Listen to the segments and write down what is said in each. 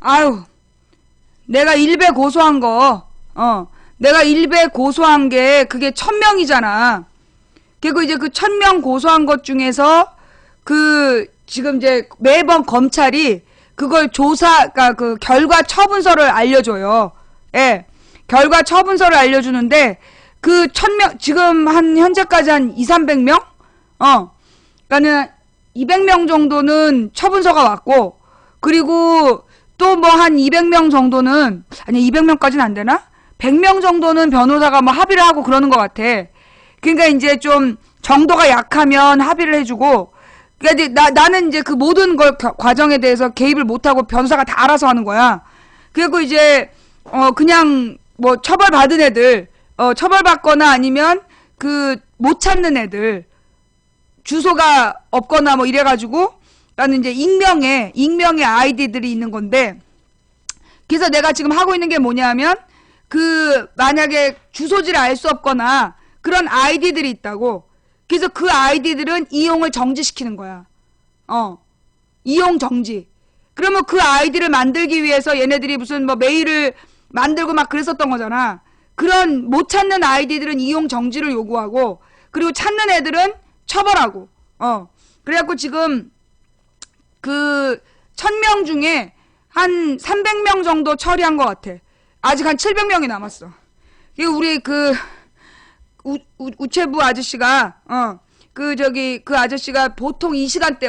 아유, 내가 일베 고소한 거, 내가 일베 고소한 게 그게 1000명이잖아. 그리고 이제 그 1000명 고소한 것 중에서 지금 이제 매번 검찰이 그걸 그러니까 그 결과 처분서를 알려줘요. 예. 결과 처분서를 알려주는데, 그 1000명, 지금 현재까지 한 200~300명? 그니까는 200명 정도는 처분서가 왔고, 그리고 또 뭐 한 200명 정도는, 아니 200명까지는 안 되나? 100명 정도는 변호사가 뭐 합의를 하고 그러는 것 같아. 그러니까 이제 좀 정도가 약하면 합의를 해주고, 그러니까 이제 나는 이제 그 모든 과정에 대해서 개입을 못하고 변호사가 다 알아서 하는 거야. 그리고 이제 그냥 뭐 처벌받은 애들, 처벌받거나 아니면 못 찾는 애들, 주소가 없거나 뭐 이래가지고 나는 이제 익명의 아이디들이 있는 건데, 그래서 내가 지금 하고 있는 게 뭐냐면 만약에 주소지를 알 수 없거나 그런 아이디들이 있다고. 그래서 그 아이디들은 이용을 정지시키는 거야. 이용 정지. 그러면 그 아이디를 만들기 위해서 얘네들이 무슨 뭐 메일을 만들고 막 그랬었던 거잖아. 그런 못 찾는 아이디들은 이용 정지를 요구하고, 그리고 찾는 애들은 처벌하고. 그래갖고 지금 1000명 중에 한 300명 정도 처리한 것 같아. 아직 한 700명이 남았어. 이거 우리 우체부 아저씨가, 그 아저씨가 보통 이 시간대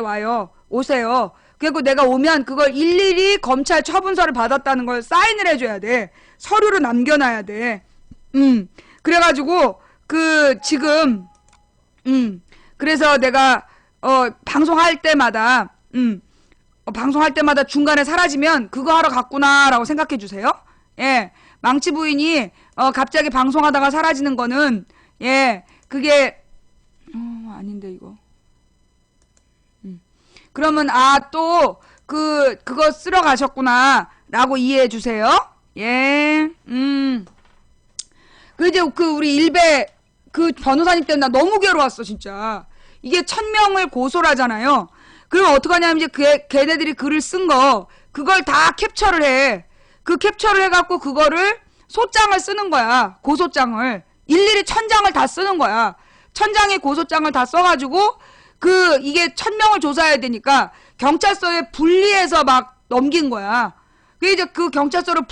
오세요. 그리고 내가 오면 그걸 일일이 검찰 처분서를 받았다는 걸 사인을 해줘야 돼. 서류로 남겨놔야 돼. 그래가지고, 지금, 그래서 내가, 방송할 때마다 중간에 사라지면 그거 하러 갔구나라고 생각해 주세요. 예. 망치 부인이, 갑자기 방송하다가 사라지는 거는, 예, 그게, 아닌데, 이거. 그러면, 그거 쓰러 가셨구나, 라고 이해해 주세요. 예, 이제 우리 일베, 변호사님 때문에 나 너무 괴로웠어, 진짜. 이게 1000명을 고소를 하잖아요. 그러면 어떡하냐면 이제 걔네들이 글을 쓴 그걸 다 캡처를 해. 그 캡처를 해갖고 그거를 소장을 쓰는 거야. 고소장을. 일일이 1000장을 다 쓰는 거야. 1000장의 고소장을 다 써가지고 이게 1000명을 조사해야 되니까 경찰서에 분리해서 막 넘긴 거야. 그래서 이제 그 경찰서를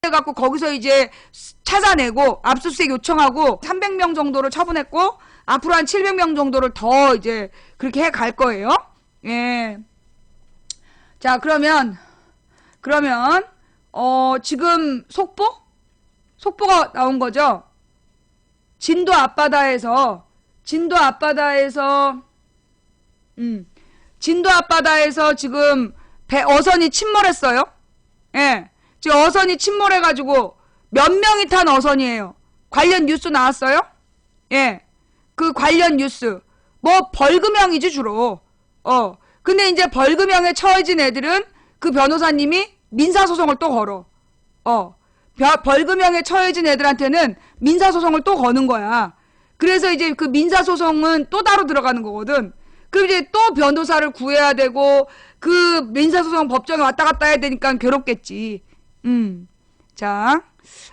해갖고 거기서 이제 찾아내고 압수수색 요청하고 300명 정도를 처분했고, 앞으로 한 700명 정도를 더 이제 그렇게 해 갈 거예요. 예. 자, 그러면 지금 속보가 나온 거죠. 진도 앞바다에서 지금 어선이 침몰했어요. 예. 지금 어선이 침몰해가지고 몇 명이 탄 어선이에요. 관련 뉴스 나왔어요? 예. 그 관련 뉴스. 뭐 벌금형이지 주로. 근데 이제 벌금형에 처해진 애들은 그 변호사님이 민사소송을 또 걸어. 벌금형에 처해진 애들한테는 민사소송을 또 거는 거야. 그래서 이제 그 민사소송은 또 따로 들어가는 거거든. 그럼 이제 또 변호사를 구해야 되고, 그 민사소송 법정에 왔다 갔다 해야 되니까 괴롭겠지. 자,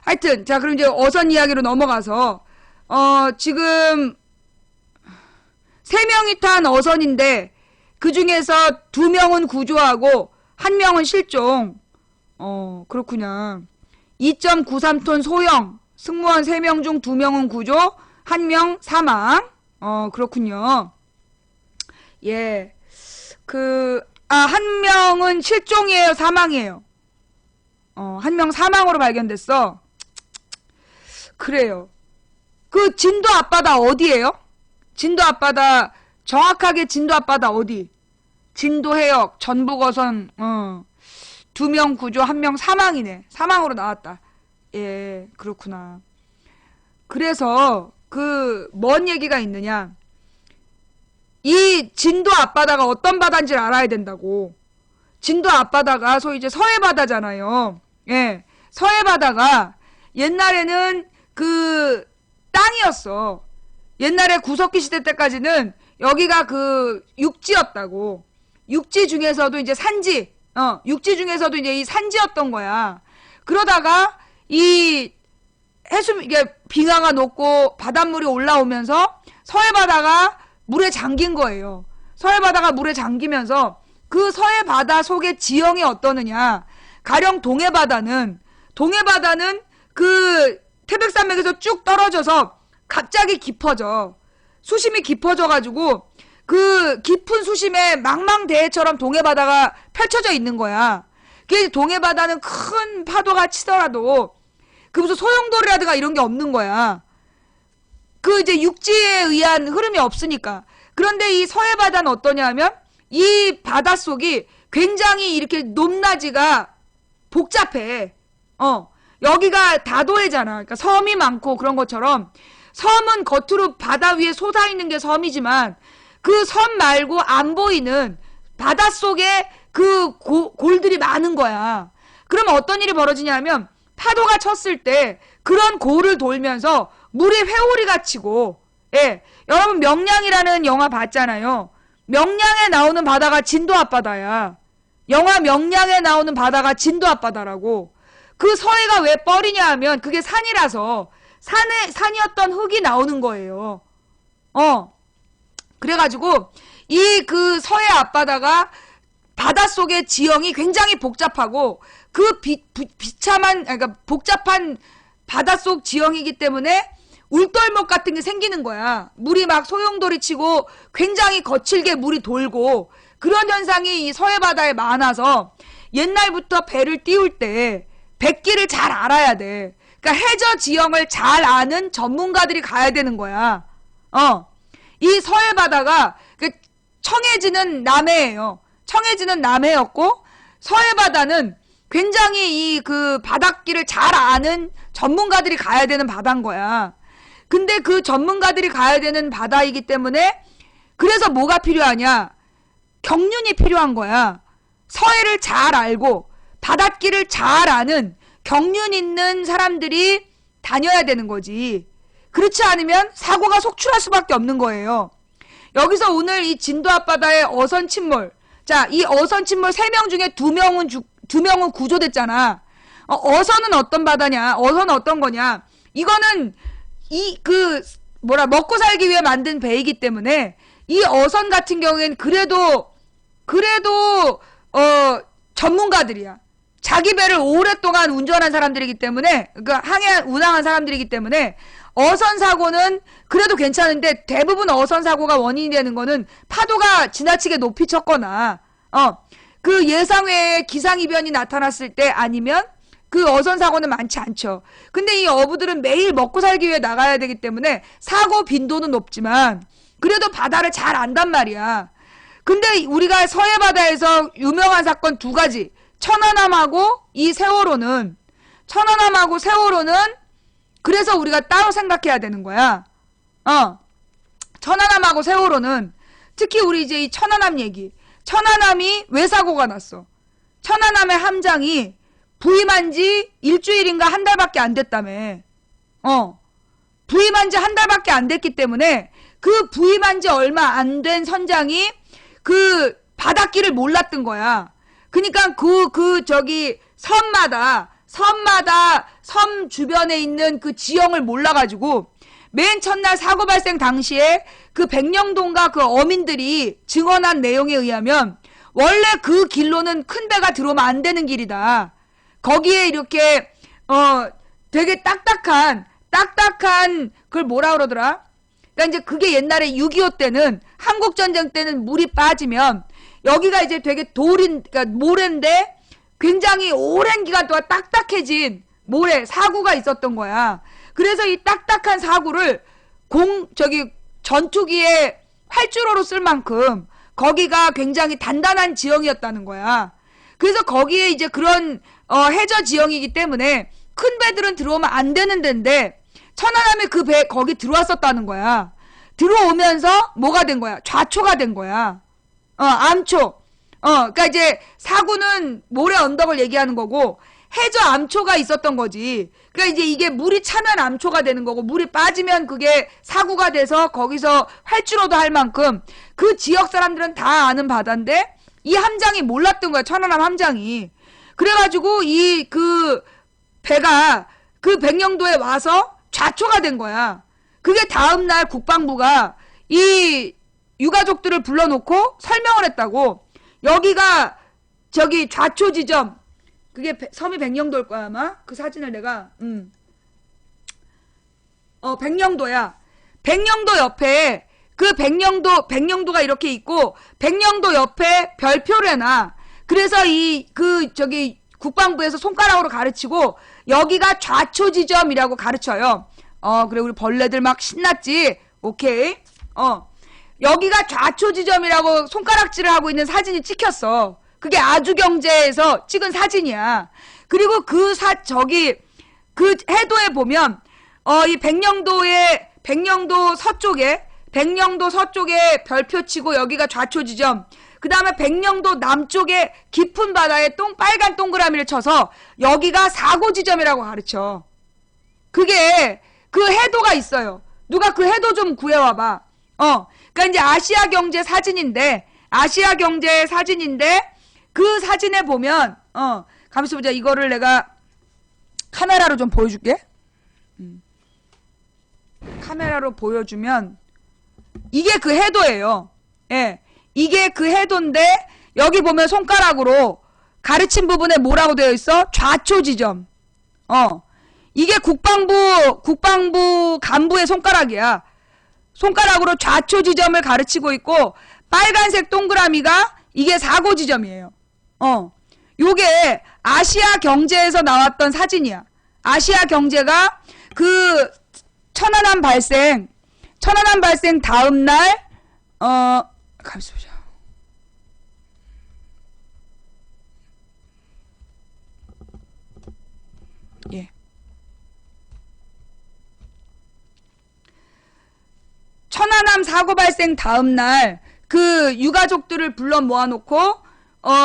하여튼, 자, 그럼 이제 어선 이야기로 넘어가서, 지금, 3명이 탄 어선인데, 그 중에서 2명은 구조하고, 1명은 실종. 그렇구나. 2.93톤 소형, 승무원 3명 중 2명은 구조, 1명 사망. 그렇군요. 예. 1명은 실종이에요, 사망이에요? 1명 사망으로 발견됐어. 그래요. 진도 앞바다 어디예요? 진도 앞바다, 정확하게 진도 앞바다 어디? 진도 해역, 전북어선, 2명 구조, 1명 사망이네. 사망으로 나왔다. 예, 그렇구나. 그래서, 뭔 얘기가 있느냐. 이 진도 앞바다가 어떤 바다인지를 알아야 된다고. 진도 앞바다가 소위 이제 서해바다잖아요. 예. 서해바다가 옛날에는 땅이었어. 옛날에 구석기 시대 때까지는 여기가 그 육지였다고. 육지 중에서도 이제 산지, 육지 중에서도 이제 이 산지였던 거야. 그러다가 이 이게 빙하가 녹고 바닷물이 올라오면서 서해바다가 물에 잠긴 거예요. 서해바다가 물에 잠기면서 그 서해바다 속의 지형이 어떠느냐. 가령 동해바다는 그 태백산맥에서 쭉 떨어져서 갑자기 깊어져. 수심이 깊어져가지고 그 깊은 수심에 망망대해처럼 동해바다가 펼쳐져 있는 거야. 그 동해바다는 큰 파도가 치더라도 그 무슨 소용돌이라든가 이런 게 없는 거야. 그 이제 육지에 의한 흐름이 없으니까. 그런데 이 서해바다는 어떠냐 하면 이 바닷속이 굉장히 이렇게 높낮이가 복잡해. 여기가 다도해잖아. 그러니까 섬이 많고 그런 것처럼 섬은 겉으로 바다 위에 솟아있는 게 섬이지만 그 섬 말고 안 보이는 바닷속에 그 골들이 많은 거야. 그러면 어떤 일이 벌어지냐면 파도가 쳤을 때 그런 골을 돌면서 물이 회오리가 치고, 예, 여러분 명량이라는 영화 봤잖아요. 명량에 나오는 바다가 진도 앞바다야. 영화 명량에 나오는 바다가 진도 앞바다라고. 그 서해가 왜 뻘이냐 하면 그게 산이라서 산이었던 흙이 나오는 거예요. 그래가지고 이 그 서해 앞바다가 바닷속의 지형이 굉장히 복잡하고 그 비참한, 그러니까 복잡한 바닷속 지형이기 때문에 울돌목 같은 게 생기는 거야. 물이 막 소용돌이 치고 굉장히 거칠게 물이 돌고 그런 현상이 이 서해바다에 많아서 옛날부터 배를 띄울 때 백기를 잘 알아야 돼. 그러니까 해저 지형을 잘 아는 전문가들이 가야 되는 거야. 이 서해바다가 청해지는 남해예요. 청해지는 남해였고 서해바다는 굉장히 이 그 바닷길을 잘 아는 전문가들이 가야 되는 바다인 거야. 근데 그 전문가들이 가야 되는 바다이기 때문에 그래서 뭐가 필요하냐? 경륜이 필요한 거야. 서해를 잘 알고 바닷길을 잘 아는 경륜 있는 사람들이 다녀야 되는 거지. 그렇지 않으면 사고가 속출할 수밖에 없는 거예요. 여기서 오늘 이 진도 앞바다의 어선 침몰. 자, 이 어선 침몰 3명 중에 2명은 구조됐잖아. 어선은 어떤 바다냐? 어선은 어떤 거냐? 이거는 먹고 살기 위해 만든 배이기 때문에 이 어선 같은 경우에는 그래도 전문가들이야. 자기 배를 오랫동안 운전한 사람들이기 때문에, 그러니까 운항한 사람들이기 때문에 어선 사고는 그래도 괜찮은데 대부분 어선 사고가 원인이 되는 거는 파도가 지나치게 높이 쳤거나 그 예상외의 기상이변이 나타났을 때 아니면 그 어선 사고는 많지 않죠. 근데 이 어부들은 매일 먹고 살기 위해 나가야 되기 때문에 사고 빈도는 높지만 그래도 바다를 잘 안단 말이야. 근데 우리가 서해바다에서 유명한 사건 2가지, 천안함하고 이 세월호는 그래서 우리가 따로 생각해야 되는 거야. 천안함하고 세월호는 특히 우리 이제 이 천안함 얘기. 천안함이 왜 사고가 났어? 천안함의 함장이 부임한 지 일주일인가 한 달밖에 안 됐다며. 부임한 지 한 달밖에 안 됐기 때문에 그 부임한 지 얼마 안 된 선장이 그 바닷길을 몰랐던 거야. 그러니까 저기 섬마다 섬 주변에 있는 그 지형을 몰라가지고 맨 첫날 사고 발생 당시에 그 백령동과 그 어민들이 증언한 내용에 의하면 원래 그 길로는 큰 배가 들어오면 안 되는 길이다. 거기에 이렇게 되게 딱딱한 그걸 뭐라 그러더라? 그러니까 이제 그게 옛날에 6.25 때는 한국전쟁 때는 물이 빠지면 여기가 이제 되게 그러니까 모래인데 굉장히 오랜 기간 동안 딱딱해진 모래 사구가 있었던 거야. 그래서 이 딱딱한 사구를 전투기에 활주로로 쓸 만큼 거기가 굉장히 단단한 지형이었다는 거야. 그래서 거기에 이제 그런 해저 지형이기 때문에 큰 배들은 들어오면 안 되는 데인데 천안함에 그 배 거기 들어왔었다는 거야. 들어오면서 뭐가 된 거야? 좌초가 된 거야. 암초. 그러니까 이제 사구는 모래 언덕을 얘기하는 거고 해저 암초가 있었던 거지. 그러니까 이제 이게 물이 차면 암초가 되는 거고 물이 빠지면 그게 사구가 돼서 거기서 활주로도 할 만큼 그 지역 사람들은 다 아는 바다인데 이 함장이 몰랐던 거야. 천안함 함장이. 그래가지고 이 그 배가 그 백령도에 와서 좌초가 된 거야. 그게 다음날 국방부가 이 유가족들을 불러놓고 설명을 했다고. 여기가 저기 좌초 지점, 그게 섬이 백령도일 거야 아마. 그 사진을 내가 백령도야. 백령도 옆에 그 백령도가 이렇게 있고 백령도 옆에 별표를 해놔. 그래서 이 그 저기 국방부에서 손가락으로 가르치고 여기가 좌초 지점이라고 가르쳐요. 그래 우리 벌레들 막 신났지. 오케이. 여기가 좌초 지점이라고 손가락질을 하고 있는 사진이 찍혔어. 그게 아주경제에서 찍은 사진이야. 그리고 그 해도에 보면 이 백령도 서쪽에 별표 치고 여기가 좌초 지점. 그 다음에 백령도 남쪽에 깊은 바다에 빨간 동그라미를 쳐서 여기가 사고 지점이라고 가르쳐. 그게 그 해도가 있어요. 누가 그 해도 좀 구해와봐. 그러니까 이제 아시아 경제 사진인데 그 사진에 보면 가만있어 보자. 이거를 내가 카메라로 좀 보여줄게. 카메라로 보여주면 이게 그 해도예요. 예. 이게 그 해도인데 여기 보면 손가락으로 가르친 부분에 뭐라고 되어 있어? 좌초 지점. 이게 국방부 간부의 손가락이야. 손가락으로 좌초 지점을 가르치고 있고 빨간색 동그라미가 이게 사고 지점이에요. 요게 아시아 경제에서 나왔던 사진이야. 아시아 경제가 그 천안함 발생 다음 날 가만있어 보자. 예. 천안함 사고 발생 다음 날 그 유가족들을 불러 모아놓고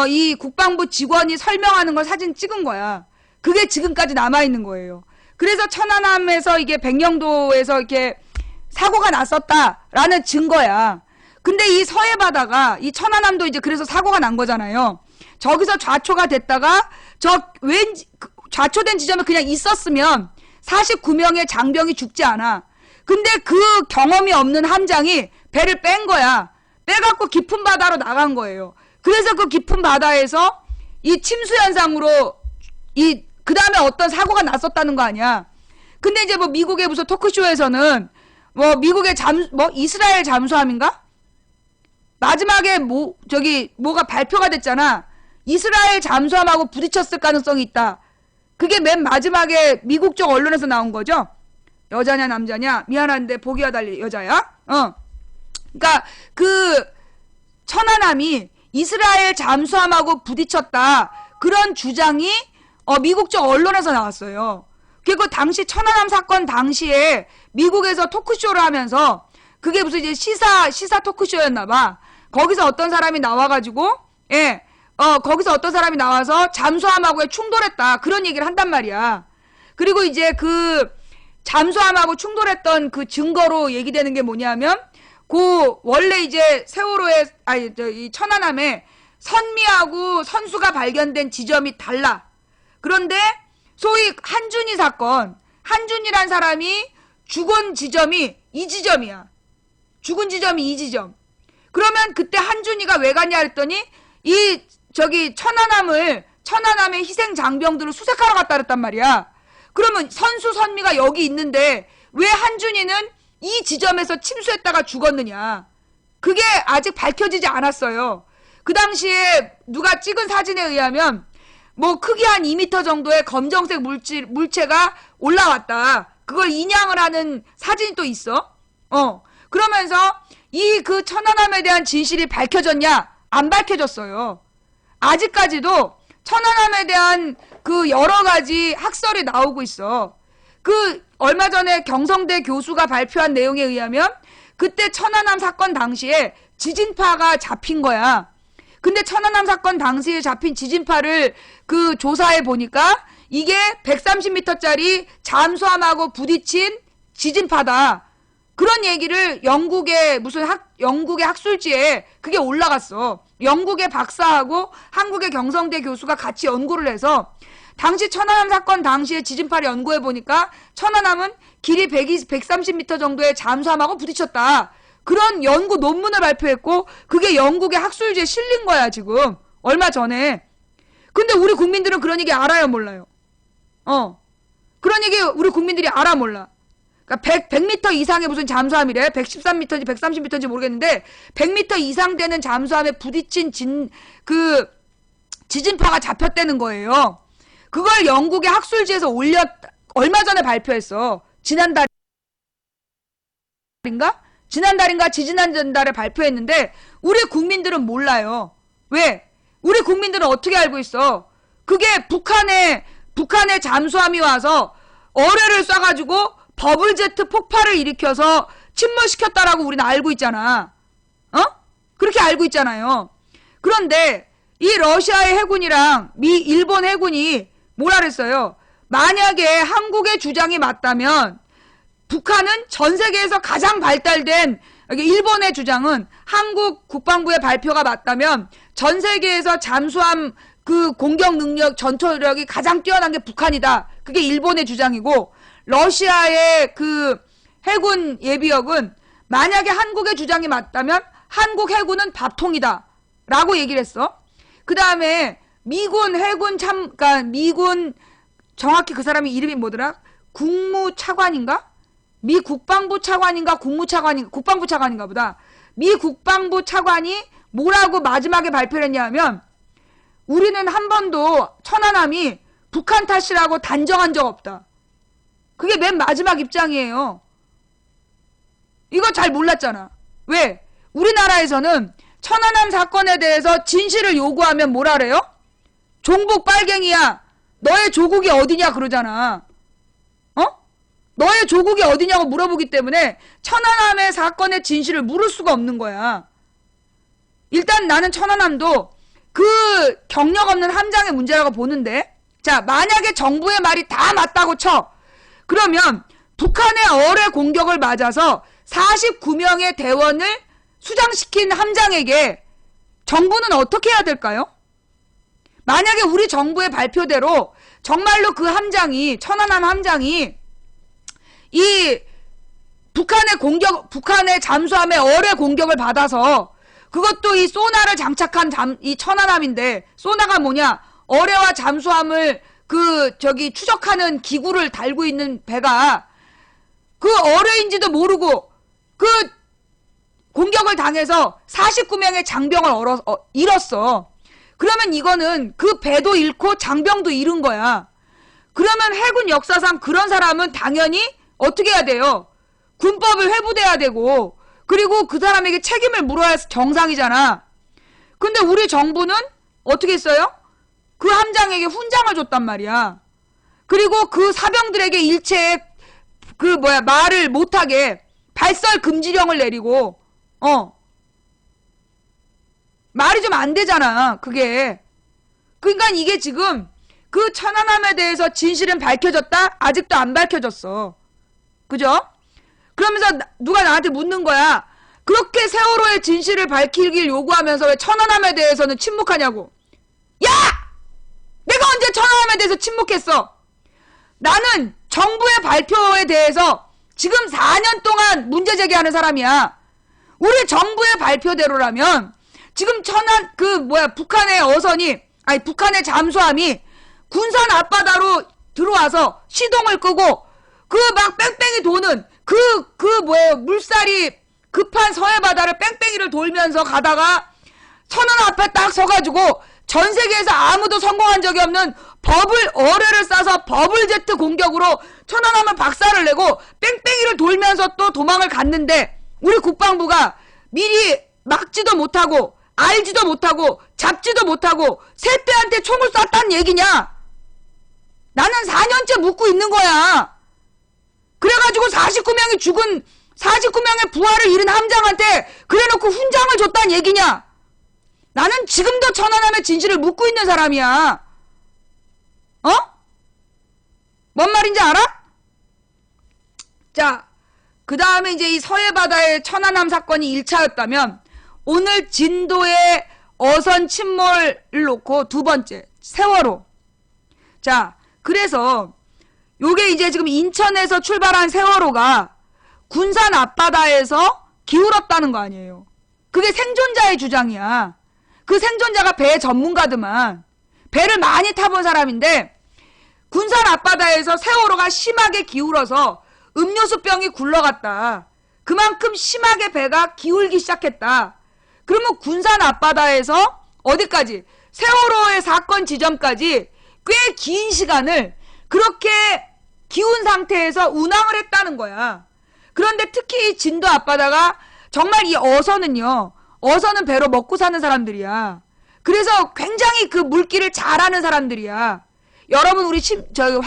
이 국방부 직원이 설명하는 걸 사진 찍은 거야. 그게 지금까지 남아있는 거예요. 그래서 천안함에서 이게 백령도에서 이렇게 사고가 났었다라는 증거야. 근데 이 서해 바다가 이 천안함도 이제 그래서 사고가 난 거잖아요. 저기서 좌초가 됐다가 좌초된 지점에 그냥 있었으면 49명의 장병이 죽지 않아. 근데 그 경험이 없는 함장이 배를 뺀 거야. 빼갖고 깊은 바다로 나간 거예요. 그래서 그 깊은 바다에서 이 침수 현상으로 그 다음에 어떤 사고가 났었다는 거 아니야. 근데 이제 뭐 미국의 무슨 토크쇼에서는 뭐 미국의 이스라엘 잠수함인가? 마지막에 뭐가 발표가 됐잖아. 이스라엘 잠수함하고 부딪혔을 가능성이 있다. 그게 맨 마지막에 미국 쪽 언론에서 나온 거죠. 여자냐 남자냐? 미안한데 보기와 달리 여자야. 그러니까 그 천안함이 이스라엘 잠수함하고 부딪혔다. 그런 주장이 미국 쪽 언론에서 나왔어요. 그리고 당시 천안함 사건 당시에 미국에서 토크쇼를 하면서 그게 무슨 이제 시사 토크쇼였나 봐. 거기서 어떤 사람이 나와가지고 거기서 어떤 사람이 나와서 잠수함하고 충돌했다. 그런 얘기를 한단 말이야. 그리고 이제 그 잠수함하고 충돌했던 그 증거로 얘기되는 게 뭐냐면 원래 이제 이 천안함에 선미하고 선수가 발견된 지점이 달라. 그런데 소위 한준이 사건, 한준이란 사람이 죽은 지점이 이 지점이야. 죽은 지점이 이 지점. 그러면 그때 한준이가 왜 갔냐 했더니 천안함의 희생 장병들을 수색하러 갔다 그랬단 말이야. 그러면 선수 선미가 여기 있는데 왜 한준이는 이 지점에서 침수했다가 죽었느냐. 그게 아직 밝혀지지 않았어요. 그 당시에 누가 찍은 사진에 의하면 뭐 크기 한 2m 정도의 검정색 물체가 올라왔다. 그걸 인양을 하는 사진이 또 있어. 그러면서 그 천안함에 대한 진실이 밝혀졌냐? 안 밝혀졌어요. 아직까지도 천안함에 대한 그 여러 가지 학설이 나오고 있어. 얼마 전에 경성대 교수가 발표한 내용에 의하면 그때 천안함 사건 당시에 지진파가 잡힌 거야. 근데 천안함 사건 당시에 잡힌 지진파를 조사해 보니까 이게 130m짜리 잠수함하고 부딪힌 지진파다. 그런 얘기를 영국의 영국의 학술지에 그게 올라갔어. 영국의 박사하고 한국의 경성대 교수가 같이 연구를 해서 당시 천안함 사건 당시에 지진파를 연구해 보니까 천안함은 길이 130m 정도의 잠수함하고 부딪혔다. 그런 연구 논문을 발표했고 그게 영국의 학술지에 실린 거야 지금. 얼마 전에. 근데 우리 국민들은 그런 얘기 알아요 몰라요? 그런 얘기 우리 국민들이 알아 몰라? 그러니까 100m 이상의 무슨 잠수함이래. 113m인지 130m인지 모르겠는데 100m 이상 되는 잠수함에 부딪힌 지진파가 잡혔다는 거예요. 그걸 영국의 학술지에서 얼마 전에 발표했어. 지난달인가 지지난달에 발표했는데 우리 국민들은 몰라요. 왜? 우리 국민들은 어떻게 알고 있어? 그게 북한의 잠수함이 와서 어뢰를 쏴가지고 버블제트 폭발을 일으켜서 침몰시켰다라고 우리는 알고 있잖아. 그렇게 알고 있잖아요. 그런데 이 러시아의 해군이랑 일본 해군이 뭐라 그랬어요? 만약에 한국의 주장이 맞다면 북한은 전 세계에서 가장 발달된, 일본의 주장은 한국 국방부의 발표가 맞다면 전 세계에서 잠수함 공격 능력, 전투력이 가장 뛰어난 게 북한이다. 그게 일본의 주장이고, 러시아의 해군 예비역은 만약에 한국의 주장이 맞다면 한국 해군은 밥통이다. 라고 얘기를 했어. 그 다음에 미군 미군, 정확히 그 사람이 이름이 뭐더라? 국무차관인가? 미 국방부 차관인가? 국방부 차관인가 보다. 미 국방부 차관이 뭐라고 마지막에 발표를 했냐면, 우리는 한 번도 천안함이 북한 탓이라고 단정한 적 없다. 그게 맨 마지막 입장이에요. 이거 잘 몰랐잖아. 왜? 우리나라에서는 천안함 사건에 대해서 진실을 요구하면 뭐라 그래요? 종북 빨갱이야. 너의 조국이 어디냐 그러잖아. 너의 조국이 어디냐고 물어보기 때문에 천안함의 사건의 진실을 물을 수가 없는 거야. 일단 나는 천안함도 그 경력 없는 함장의 문제라고 보는데, 자, 만약에 정부의 말이 다 맞다고 쳐. 그러면 북한의 어뢰 공격을 맞아서 49명의 대원을 수장시킨 함장에게 정부는 어떻게 해야 될까요? 만약에 우리 정부의 발표대로 정말로 그 함장이, 천안함 함장이 이 북한의 잠수함의 어뢰 공격을 받아서, 그것도 이 소나를 장착한 이 천안함인데, 소나가 뭐냐? 어뢰와 잠수함을 추적하는 기구를 달고 있는 배가 그 어뢰인지도 모르고 그 공격을 당해서 49명의 장병을 잃었어. 그러면 이거는 그 배도 잃고 장병도 잃은 거야. 그러면 해군 역사상 그런 사람은 당연히 어떻게 해야 돼요? 군법을 회부돼야 되고, 그리고 그 사람에게 책임을 물어야 정상이잖아. 근데 우리 정부는 어떻게 했어요? 그 함장에게 훈장을 줬단 말이야. 그리고 그 사병들에게 일체의 말을 못하게 발설 금지령을 내리고, 말이 좀 안 되잖아, 그게. 그러니까 이게 지금 그 천안함에 대해서 진실은 밝혀졌다? 아직도 안 밝혀졌어. 그죠? 그러면서 누가 나한테 묻는 거야. 그렇게 세월호의 진실을 밝히길 요구하면서 왜 천안함에 대해서는 침묵하냐고. 야! 내가 언제 천안함에 대해서 침묵했어? 나는 정부의 발표에 대해서 지금 4년 동안 문제 제기하는 사람이야. 우리 정부의 발표대로라면 지금 북한의 잠수함이 군산 앞바다로 들어와서 시동을 끄고 막 뺑뺑이 도는 물살이 급한 서해바다를 뺑뺑이를 돌면서 가다가 천안 앞에 딱 서가지고 전 세계에서 아무도 성공한 적이 없는 어뢰를 쏴서 버블제트 공격으로 천안함을 박살을 내고 뺑뺑이를 돌면서 또 도망을 갔는데, 우리 국방부가 미리 막지도 못하고 알지도 못하고 잡지도 못하고 새떼한테 총을 쐈다는 얘기냐? 나는 4년째 묻고 있는 거야. 그래가지고 49명의 부하를 잃은 함장한테 그래놓고 훈장을 줬다는 얘기냐? 나는 지금도 천안함의 진실을 묻고 있는 사람이야. 뭔 말인지 알아? 자, 그 다음에 이제 이 서해바다의 천안함 사건이 1차였다면 오늘 진도의 어선 침몰을 놓고 두 번째 세월호. 자, 그래서 요게 이제 지금 인천에서 출발한 세월호가 군산 앞바다에서 기울었다는 거 아니에요. 그게 생존자의 주장이야. 그 생존자가 배 전문가더만. 배를 많이 타본 사람인데 군산 앞바다에서 세월호가 심하게 기울어서 음료수병이 굴러갔다. 그만큼 심하게 배가 기울기 시작했다. 그러면 군산 앞바다에서 어디까지? 세월호의 사건 지점까지 꽤 긴 시간을 그렇게 기운 상태에서 운항을 했다는 거야. 그런데 특히 이 진도 앞바다가 정말 이 어선은요. 어선은 배로 먹고 사는 사람들이야. 그래서 굉장히 그 물길을 잘 아는 사람들이야. 여러분 우리 심청전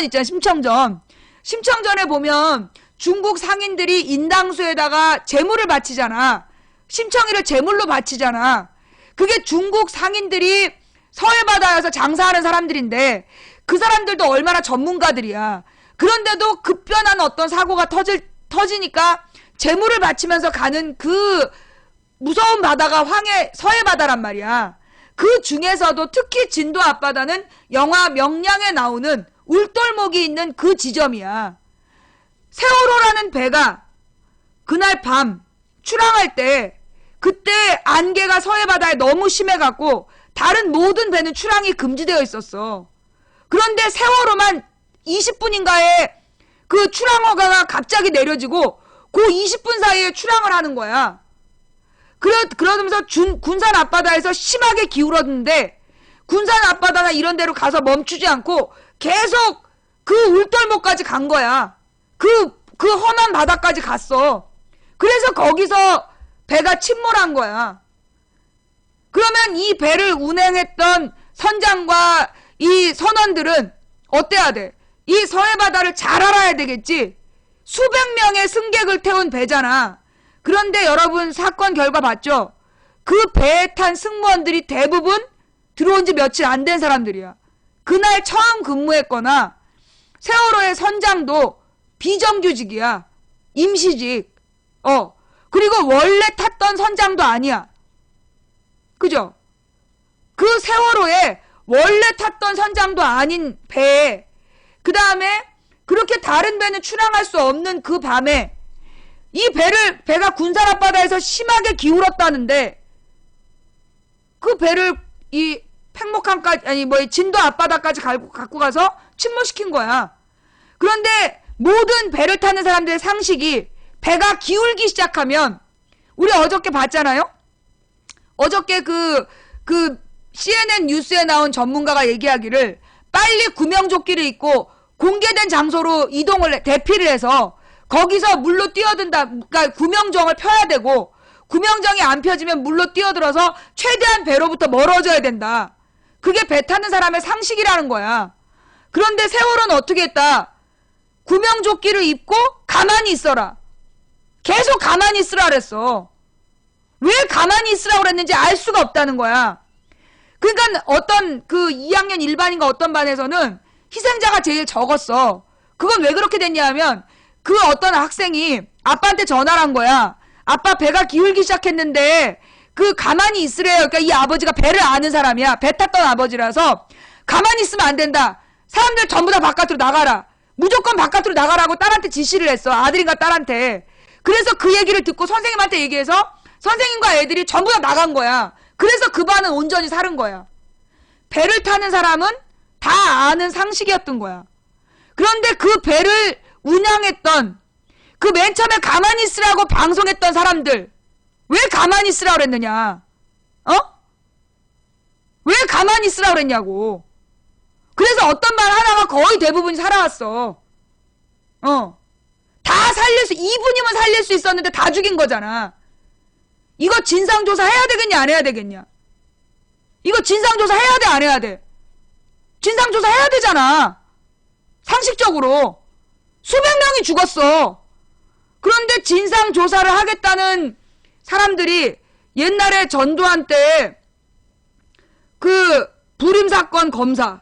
있잖아. 심청전. 심청전에 보면 중국 상인들이 인당수에다가 재물을 바치잖아. 심청이를 제물로 바치잖아. 그게 중국 상인들이 서해바다에서 장사하는 사람들인데 그 사람들도 얼마나 전문가들이야. 그런데도 급변한 어떤 사고가 터지니까 재물을 바치면서 가는 그 무서운 바다가 서해바다란 말이야. 그 중에서도 특히 진도 앞바다는 영화 명량에 나오는 울돌목이 있는 그 지점이야. 세월호라는 배가 그날 밤 출항할 때 그때 안개가 서해바다에 너무 심해갖고 다른 모든 배는 출항이 금지되어 있었어. 그런데 세월호만 20분인가에 그 출항허가가 갑자기 내려지고 그 20분 사이에 출항을 하는 거야. 그러면서 군산 앞바다에서 심하게 기울었는데 군산 앞바다나 이런 데로 가서 멈추지 않고 계속 그 울돌목까지 간 거야. 그 험한 바다까지 갔어. 그래서 거기서 배가 침몰한 거야. 그러면 이 배를 운행했던 선장과 이 선원들은 어때야 돼? 이 서해바다를 잘 알아야 되겠지? 수백 명의 승객을 태운 배잖아. 그런데 여러분 사건 결과 봤죠? 그 배에 탄 승무원들이 대부분 들어온 지 며칠 안 된 사람들이야. 그날 처음 근무했거나 세월호의 선장도 비정규직이야. 임시직. 그리고 원래 탔던 선장도 아니야. 그죠? 그 세월호에 원래 탔던 선장도 아닌 배에 그 다음에 그렇게 다른 배는 출항할 수 없는 그 밤에 이 배가 군산 앞바다에서 심하게 기울었다는데 그 배를 이 팽목항까지 진도 앞바다까지 갖고 가서 침몰시킨 거야. 그런데 모든 배를 타는 사람들의 상식이 배가 기울기 시작하면 우리 어저께 봤잖아요. 어저께 그 CNN 뉴스에 나온 전문가가 얘기하기를 빨리 구명조끼를 입고 공개된 장소로 대피를 해서 거기서 물로 뛰어든다. 그러니까 구명정을 펴야 되고 구명정이 안 펴지면 물로 뛰어들어서 최대한 배로부터 멀어져야 된다. 그게 배 타는 사람의 상식이라는 거야. 그런데 세월호는 어떻게 했다? 구명조끼를 입고 가만히 있어라. 계속 가만히 있으라 그랬어. 왜 가만히 있으라고 그랬는지 알 수가 없다는 거야. 그러니까 어떤 그 2학년 일반인가 어떤 반에서는 희생자가 제일 적었어. 그건 왜 그렇게 됐냐 하면 그 어떤 학생이 아빠한테 전화를 한 거야. 아빠 배가 기울기 시작했는데 그 가만히 있으래요. 그러니까 이 아버지가 배를 아는 사람이야. 배 탔던 아버지라서 가만히 있으면 안 된다. 사람들 전부 다 바깥으로 나가라. 무조건 바깥으로 나가라고 딸한테 지시를 했어. 아들인가 딸한테. 그래서 그 얘기를 듣고 선생님한테 얘기해서 선생님과 애들이 전부 다 나간 거야. 그래서 그 반은 온전히 살은 거야. 배를 타는 사람은 다 아는 상식이었던 거야. 그런데 그 배를 운항했던 그 맨 처음에 가만히 있으라고 방송했던 사람들 왜 가만히 있으라고 그랬느냐? 왜 가만히 있으라고 그랬냐고. 그래서 어떤 말 하나가 거의 대부분이 살아왔어. 다 2분이면 살릴 수 있었는데 다 죽인 거잖아. 이거 진상조사 해야 되겠냐 안 해야 되겠냐? 이거 진상조사 해야 돼 안 해야 돼? 진상조사 해야 되잖아. 상식적으로. 수백 명이 죽었어. 그런데 진상조사를 하겠다는 사람들이 옛날에 전두환 때 그 불임사건 검사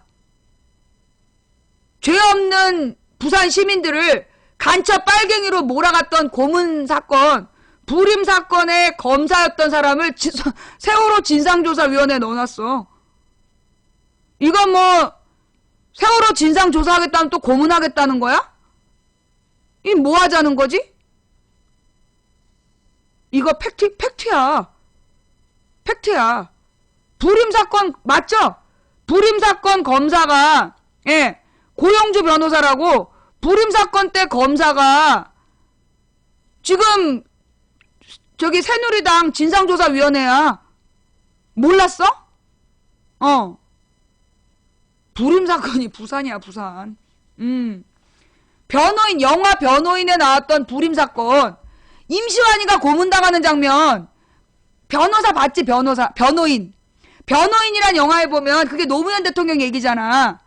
죄 없는 부산 시민들을 간첩 빨갱이로 몰아갔던 고문 사건, 불임 사건의 검사였던 사람을 세월호 진상조사위원회에 넣어놨어. 이건 뭐 세월호 진상조사하겠다면 또 고문하겠다는 거야? 이 뭐 하자는 거지? 이거 팩트야. 팩트야. 불임 사건 맞죠? 불임 사건 검사가 고영주 변호사라고 불임 사건 때 검사가 지금 저기 새누리당 진상조사위원회야. 몰랐어? 불임 사건이 부산이야, 부산. 변호인, 영화 변호인에 나왔던 불임 사건. 임시완이가 고문당하는 장면. 변호사 봤지, 변호사. 변호인. 변호인이란 영화에 보면 그게 노무현 대통령 얘기잖아.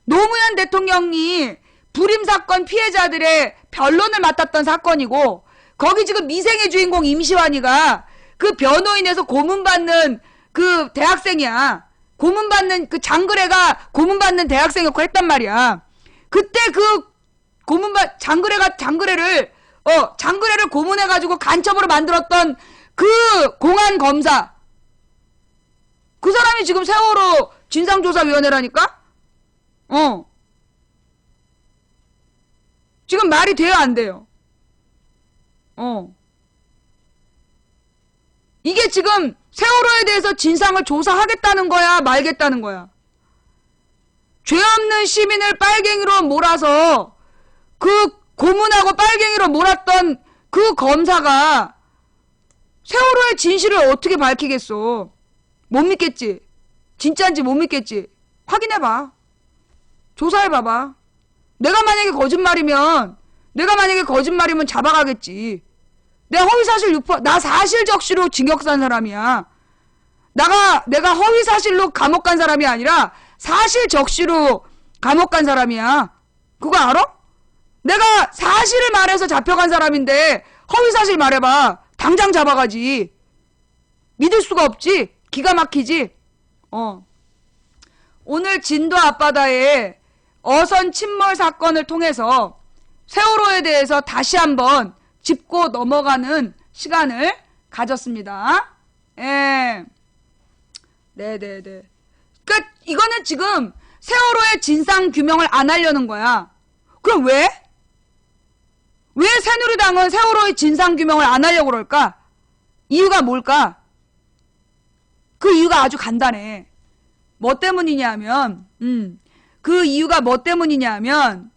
노무현 대통령이 불임 사건 피해자들의 변론을 맡았던 사건이고, 거기 지금 미생의 주인공 임시완이가 그 변호인에서 고문받는 그 대학생이야. 고문받는 그 장그래가 고문받는 대학생 역할 했단 말이야. 그때 그 장그래를 고문해가지고 간첩으로 만들었던 그 공안 검사. 그 사람이 지금 세월호 진상조사위원회라니까? 지금 말이 돼요, 안 돼요? 이게 지금 세월호에 대해서 진상을 조사하겠다는 거야, 말겠다는 거야? 죄 없는 시민을 빨갱이로 몰아서 그 고문하고 빨갱이로 몰았던 그 검사가 세월호의 진실을 어떻게 밝히겠어? 못 믿겠지? 진짜인지 못 믿겠지? 확인해봐. 조사해봐봐. 내가 만약에 거짓말이면 잡아가겠지. 내 허위사실 유포, 나 사실 적시로 징역 산 사람이야. 내가 허위사실로 감옥 간 사람이 아니라 사실 적시로 감옥 간 사람이야. 그거 알아? 내가 사실을 말해서 잡혀간 사람인데 허위사실 말해봐. 당장 잡아가지. 믿을 수가 없지? 기가 막히지? 오늘 진도 앞바다의 어선 침몰 사건을 통해서 세월호에 대해서 다시 한번 짚고 넘어가는 시간을 가졌습니다. 네네네. 그러니까 이거는 지금 세월호의 진상 규명을 안 하려는 거야. 그럼 왜? 왜 새누리당은 세월호의 진상 규명을 안 하려고 그럴까? 이유가 뭘까? 그 이유가 아주 간단해. 뭐 때문이냐면, 그 이유가 뭐 때문이냐면,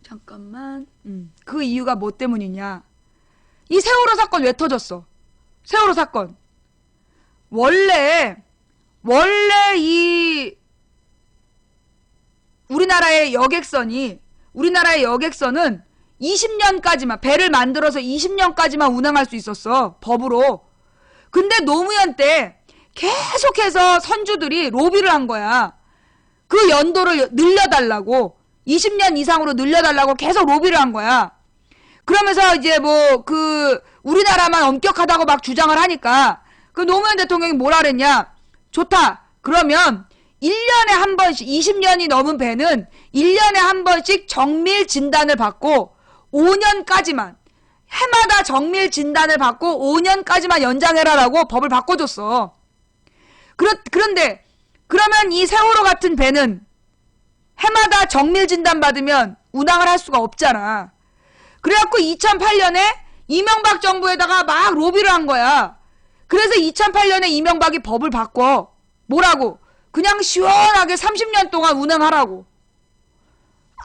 잠깐만. 그 이유가 뭐 때문이냐. 이 세월호 사건 왜 터졌어? 세월호 사건. 원래 이 우리나라의 여객선은 20년까지만, 배를 만들어서 20년까지만 운항할 수 있었어. 법으로. 근데 노무현 때 계속해서 선주들이 로비를 한 거야. 그 연도를 늘려달라고. 20년 이상으로 늘려달라고 계속 로비를 한 거야. 그러면서 이제 우리나라만 엄격하다고 막 주장을 하니까 그 노무현 대통령이 뭐라 그랬냐. 좋다. 그러면 1년에 한 번씩, 20년이 넘은 배는 1년에 한 번씩 정밀 진단을 받고 5년까지만, 해마다 정밀 진단을 받고 5년까지만 연장해라라고 법을 바꿔줬어. 그런데 그러면 이 세월호 같은 배는 해마다 정밀 진단 받으면 운항을 할 수가 없잖아. 그래갖고 2008년에 이명박 정부에다가 막 로비를 한 거야. 그래서 2008년에 이명박이 법을 바꿔. 뭐라고? 그냥 시원하게 30년 동안 운항하라고.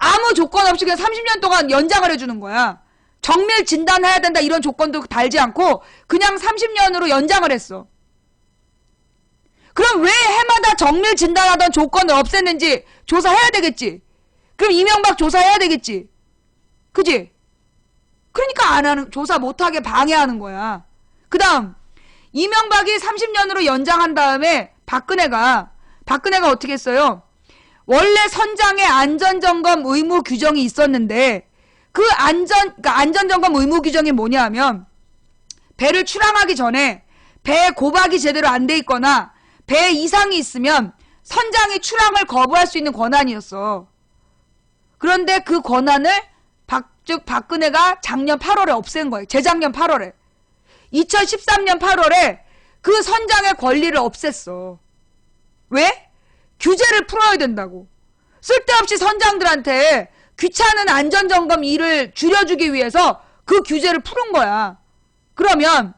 아무 조건 없이 그냥 30년 동안 연장을 해주는 거야. 정밀 진단해야 된다 이런 조건도 달지 않고 그냥 30년으로 연장을 했어. 그럼 왜 해마다 정밀 진단하던 조건을 없앴는지 조사해야 되겠지. 그럼 이명박 조사해야 되겠지. 그지? 그러니까 조사 못하게 방해하는 거야. 그 다음 이명박이 30년으로 연장한 다음에 박근혜가 어떻게 했어요? 원래 선장의 안전점검 의무 규정이 있었는데 그러니까 안전점검 의무 규정이 뭐냐 하면 배를 출항하기 전에 배 고박이 제대로 안 돼 있거나 배 이상이 있으면 선장이 출항을 거부할 수 있는 권한이었어. 그런데 그 권한을 즉 박근혜가 작년 8월에 없앤 거예요. 재작년 8월에. 2013년 8월에 그 선장의 권리를 없앴어. 왜? 규제를 풀어야 된다고. 쓸데없이 선장들한테 귀찮은 안전점검 일을 줄여주기 위해서 그 규제를 푸는 거야. 그러면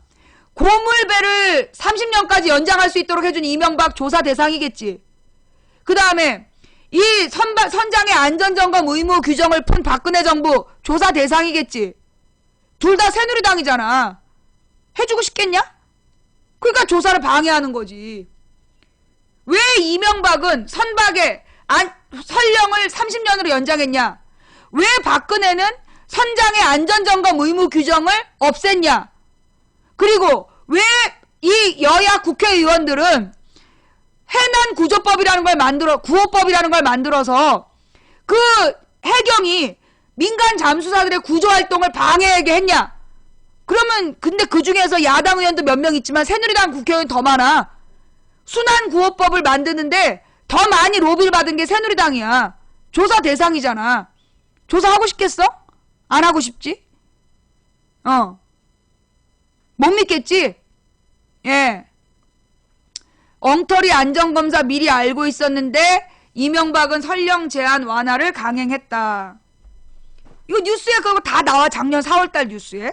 고물배를 30년까지 연장할 수 있도록 해준 이명박 조사 대상이겠지. 그 다음에 이 선장의 안전점검 의무 규정을 푼 박근혜 정부 조사 대상이겠지. 둘 다 새누리당이잖아. 해주고 싶겠냐? 그러니까 조사를 방해하는 거지. 왜 이명박은 선박의 선령을 30년으로 연장했냐? 왜 박근혜는 선장의 안전점검 의무 규정을 없앴냐? 그리고 왜 이 여야 국회의원들은 해난 구조법이라는 걸 구호법이라는 걸 만들어서 그 해경이 민간 잠수사들의 구조활동을 방해하게 했냐? 그러면 근데 그 중에서 야당 의원도 몇 명 있지만 새누리당 국회의원 더 많아. 순환구호법을 만드는데 더 많이 로비를 받은 게 새누리당이야. 조사 대상이잖아. 조사하고 싶겠어? 안 하고 싶지? 못 믿겠지? 예. 엉터리 안전검사 미리 알고 있었는데 이명박은 선령 제한 완화를 강행했다. 이거 뉴스에 그거 다 나와. 작년 4월달 뉴스에.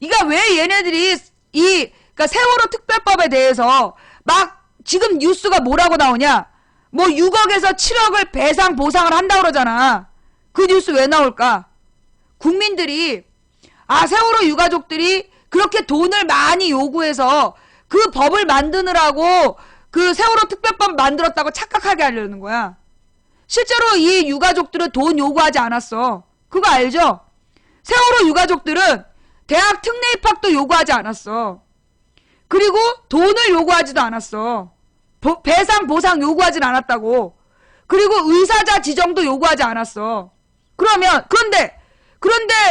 이가 왜 얘네들이 그러니까 세월호 특별법에 대해서 막 지금 뉴스가 뭐라고 나오냐? 뭐 6억에서 7억을 배상 보상을 한다고 그러잖아. 그 뉴스 왜 나올까? 국민들이 세월호 유가족들이 그렇게 돈을 많이 요구해서 그 법을 만드느라고 그 세월호 특별법 만들었다고 착각하게 하려는 거야. 실제로 이 유가족들은 돈 요구하지 않았어. 그거 알죠? 세월호 유가족들은 대학 특례 입학도 요구하지 않았어. 그리고 돈을 요구하지도 않았어. 배상 보상 요구하진 않았다고. 그리고 의사자 지정도 요구하지 않았어. 그런데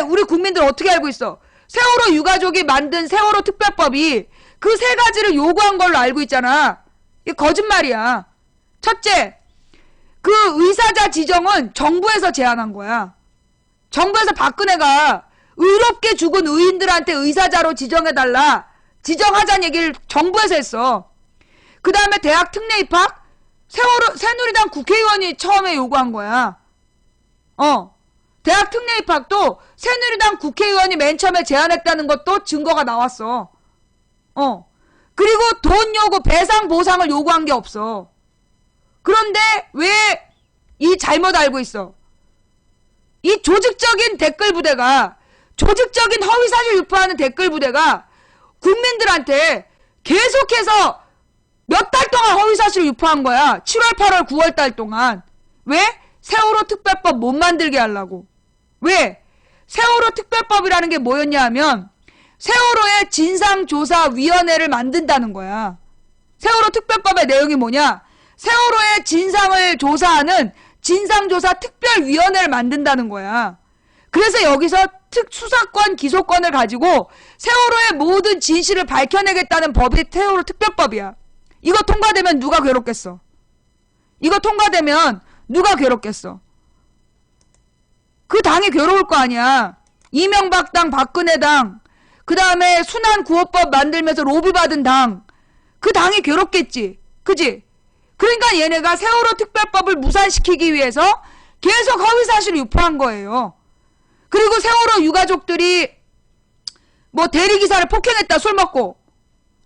우리 국민들 어떻게 알고 있어? 세월호 유가족이 만든 세월호 특별법이 그 세 가지를 요구한 걸로 알고 있잖아. 이게 거짓말이야. 첫째, 그 의사자 지정은 정부에서 제안한 거야. 정부에서 박근혜가 의롭게 죽은 의인들한테 의사자로 지정해달라. 지정하자는 얘기를 정부에서 했어. 그 다음에 대학 특례 입학? 새누리당 국회의원이 처음에 요구한 거야. 대학 특례 입학도 새누리당 국회의원이 맨 처음에 제안했다는 것도 증거가 나왔어. 그리고 돈 요구, 배상 보상을 요구한 게 없어. 그런데 왜 이 잘못 알고 있어? 이 조직적인 댓글 부대가, 조직적인 허위사실 유포하는 댓글 부대가 국민들한테 계속해서 몇 달 동안 허위사실을 유포한 거야. 7월, 8월, 9월 달 동안. 왜? 세월호 특별법 못 만들게 하려고. 왜? 세월호 특별법이라는 게 뭐였냐 하면 세월호의 진상조사위원회를 만든다는 거야. 세월호 특별법의 내용이 뭐냐? 세월호의 진상을 조사하는 진상조사 특별위원회를 만든다는 거야. 그래서 여기서 수사권, 기소권을 가지고 세월호의 모든 진실을 밝혀내겠다는 법이 세월호 특별법이야. 이거 통과되면 누가 괴롭겠어? 이거 통과되면 누가 괴롭겠어? 그 당이 괴로울 거 아니야. 이명박 당, 박근혜 당, 그 다음에 순환구호법 만들면서 로비 받은 당, 그 당이 괴롭겠지. 그지? 그러니까 얘네가 세월호 특별법을 무산시키기 위해서 계속 허위사실을 유포한 거예요. 그리고 세월호 유가족들이 뭐 대리기사를 폭행했다, 술 먹고.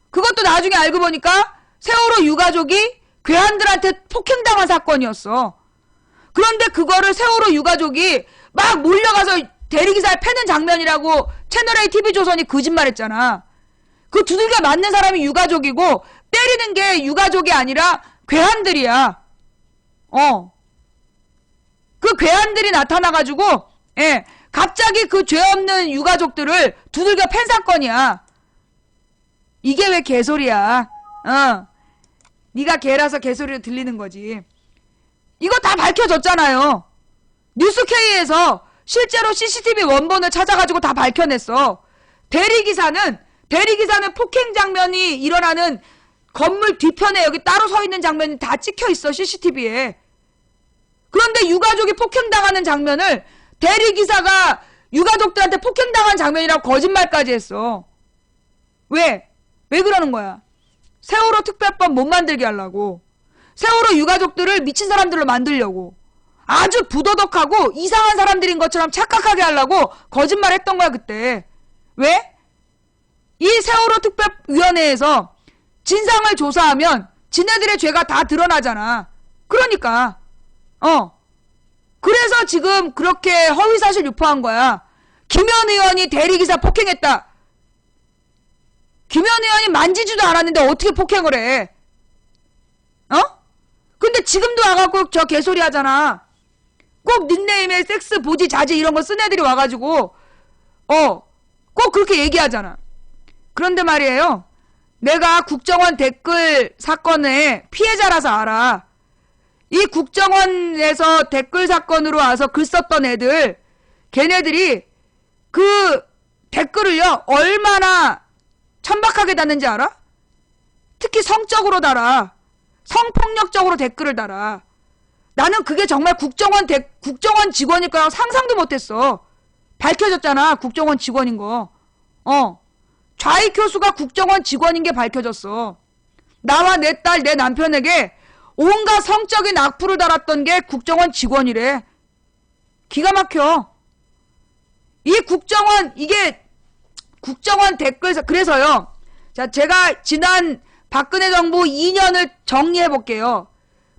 그것도 나중에 알고 보니까 세월호 유가족이 괴한들한테 폭행당한 사건이었어. 그런데 그거를 세월호 유가족이 막 몰려가서 대리기사를 패는 장면이라고 채널A TV조선이 거짓말했잖아. 그 두들겨 맞는 사람이 유가족이고 때리는 게 유가족이 아니라 괴한들이야. 그 괴한들이 나타나가지고 갑자기 그 죄 없는 유가족들을 두들겨 팬 사건이야. 이게 왜 개소리야. 네가 개라서 개소리로 들리는 거지. 이거 다 밝혀졌잖아요. 뉴스K에서 실제로 CCTV 원본을 찾아가지고 다 밝혀냈어. 대리기사는 대리기사는 폭행 장면이 일어나는 건물 뒤편에 여기 따로 서 있는 장면이 다 찍혀 있어, CCTV에. 그런데 유가족이 폭행당하는 장면을 대리기사가 유가족들한테 폭행당한 장면이라고 거짓말까지 했어. 왜? 왜 그러는 거야? 세월호 특별법 못 만들게 하려고. 세월호 유가족들을 미친 사람들로 만들려고. 아주 부도덕하고 이상한 사람들인 것처럼 착각하게 하려고 거짓말 했던 거야, 그때. 왜? 이 세월호 특별위원회에서 진상을 조사하면 지네들의 죄가 다 드러나잖아. 그러니까 그래서 지금 그렇게 허위사실 유포한 거야. 김현 의원이 대리기사 폭행했다. 김현 의원이 만지지도 않았는데 어떻게 폭행을 해? 근데 지금도 와갖고 저 개소리 하잖아. 꼭 닉네임에 섹스, 보지, 자제 이런 거 쓴 애들이 와가지고 꼭 그렇게 얘기하잖아. 그런데 말이에요. 내가 국정원 댓글 사건의 피해자라서 알아. 이 국정원에서 댓글 사건으로 와서 글 썼던 애들, 걔네들이 그 댓글을요, 얼마나 천박하게 달는지 알아? 특히 성적으로 달아. 성폭력적으로 댓글을 달아. 나는 그게 정말 국정원 직원일 거라고 상상도 못했어. 밝혀졌잖아, 국정원 직원인 거. 좌익 교수가 국정원 직원인 게 밝혀졌어. 나와 내 딸, 내 남편에게 온갖 성적인 악플을 달았던 게 국정원 직원이래. 기가 막혀. 이게 국정원 댓글사, 그래서요. 자, 제가 지난 박근혜 정부 2년을 정리해 볼게요.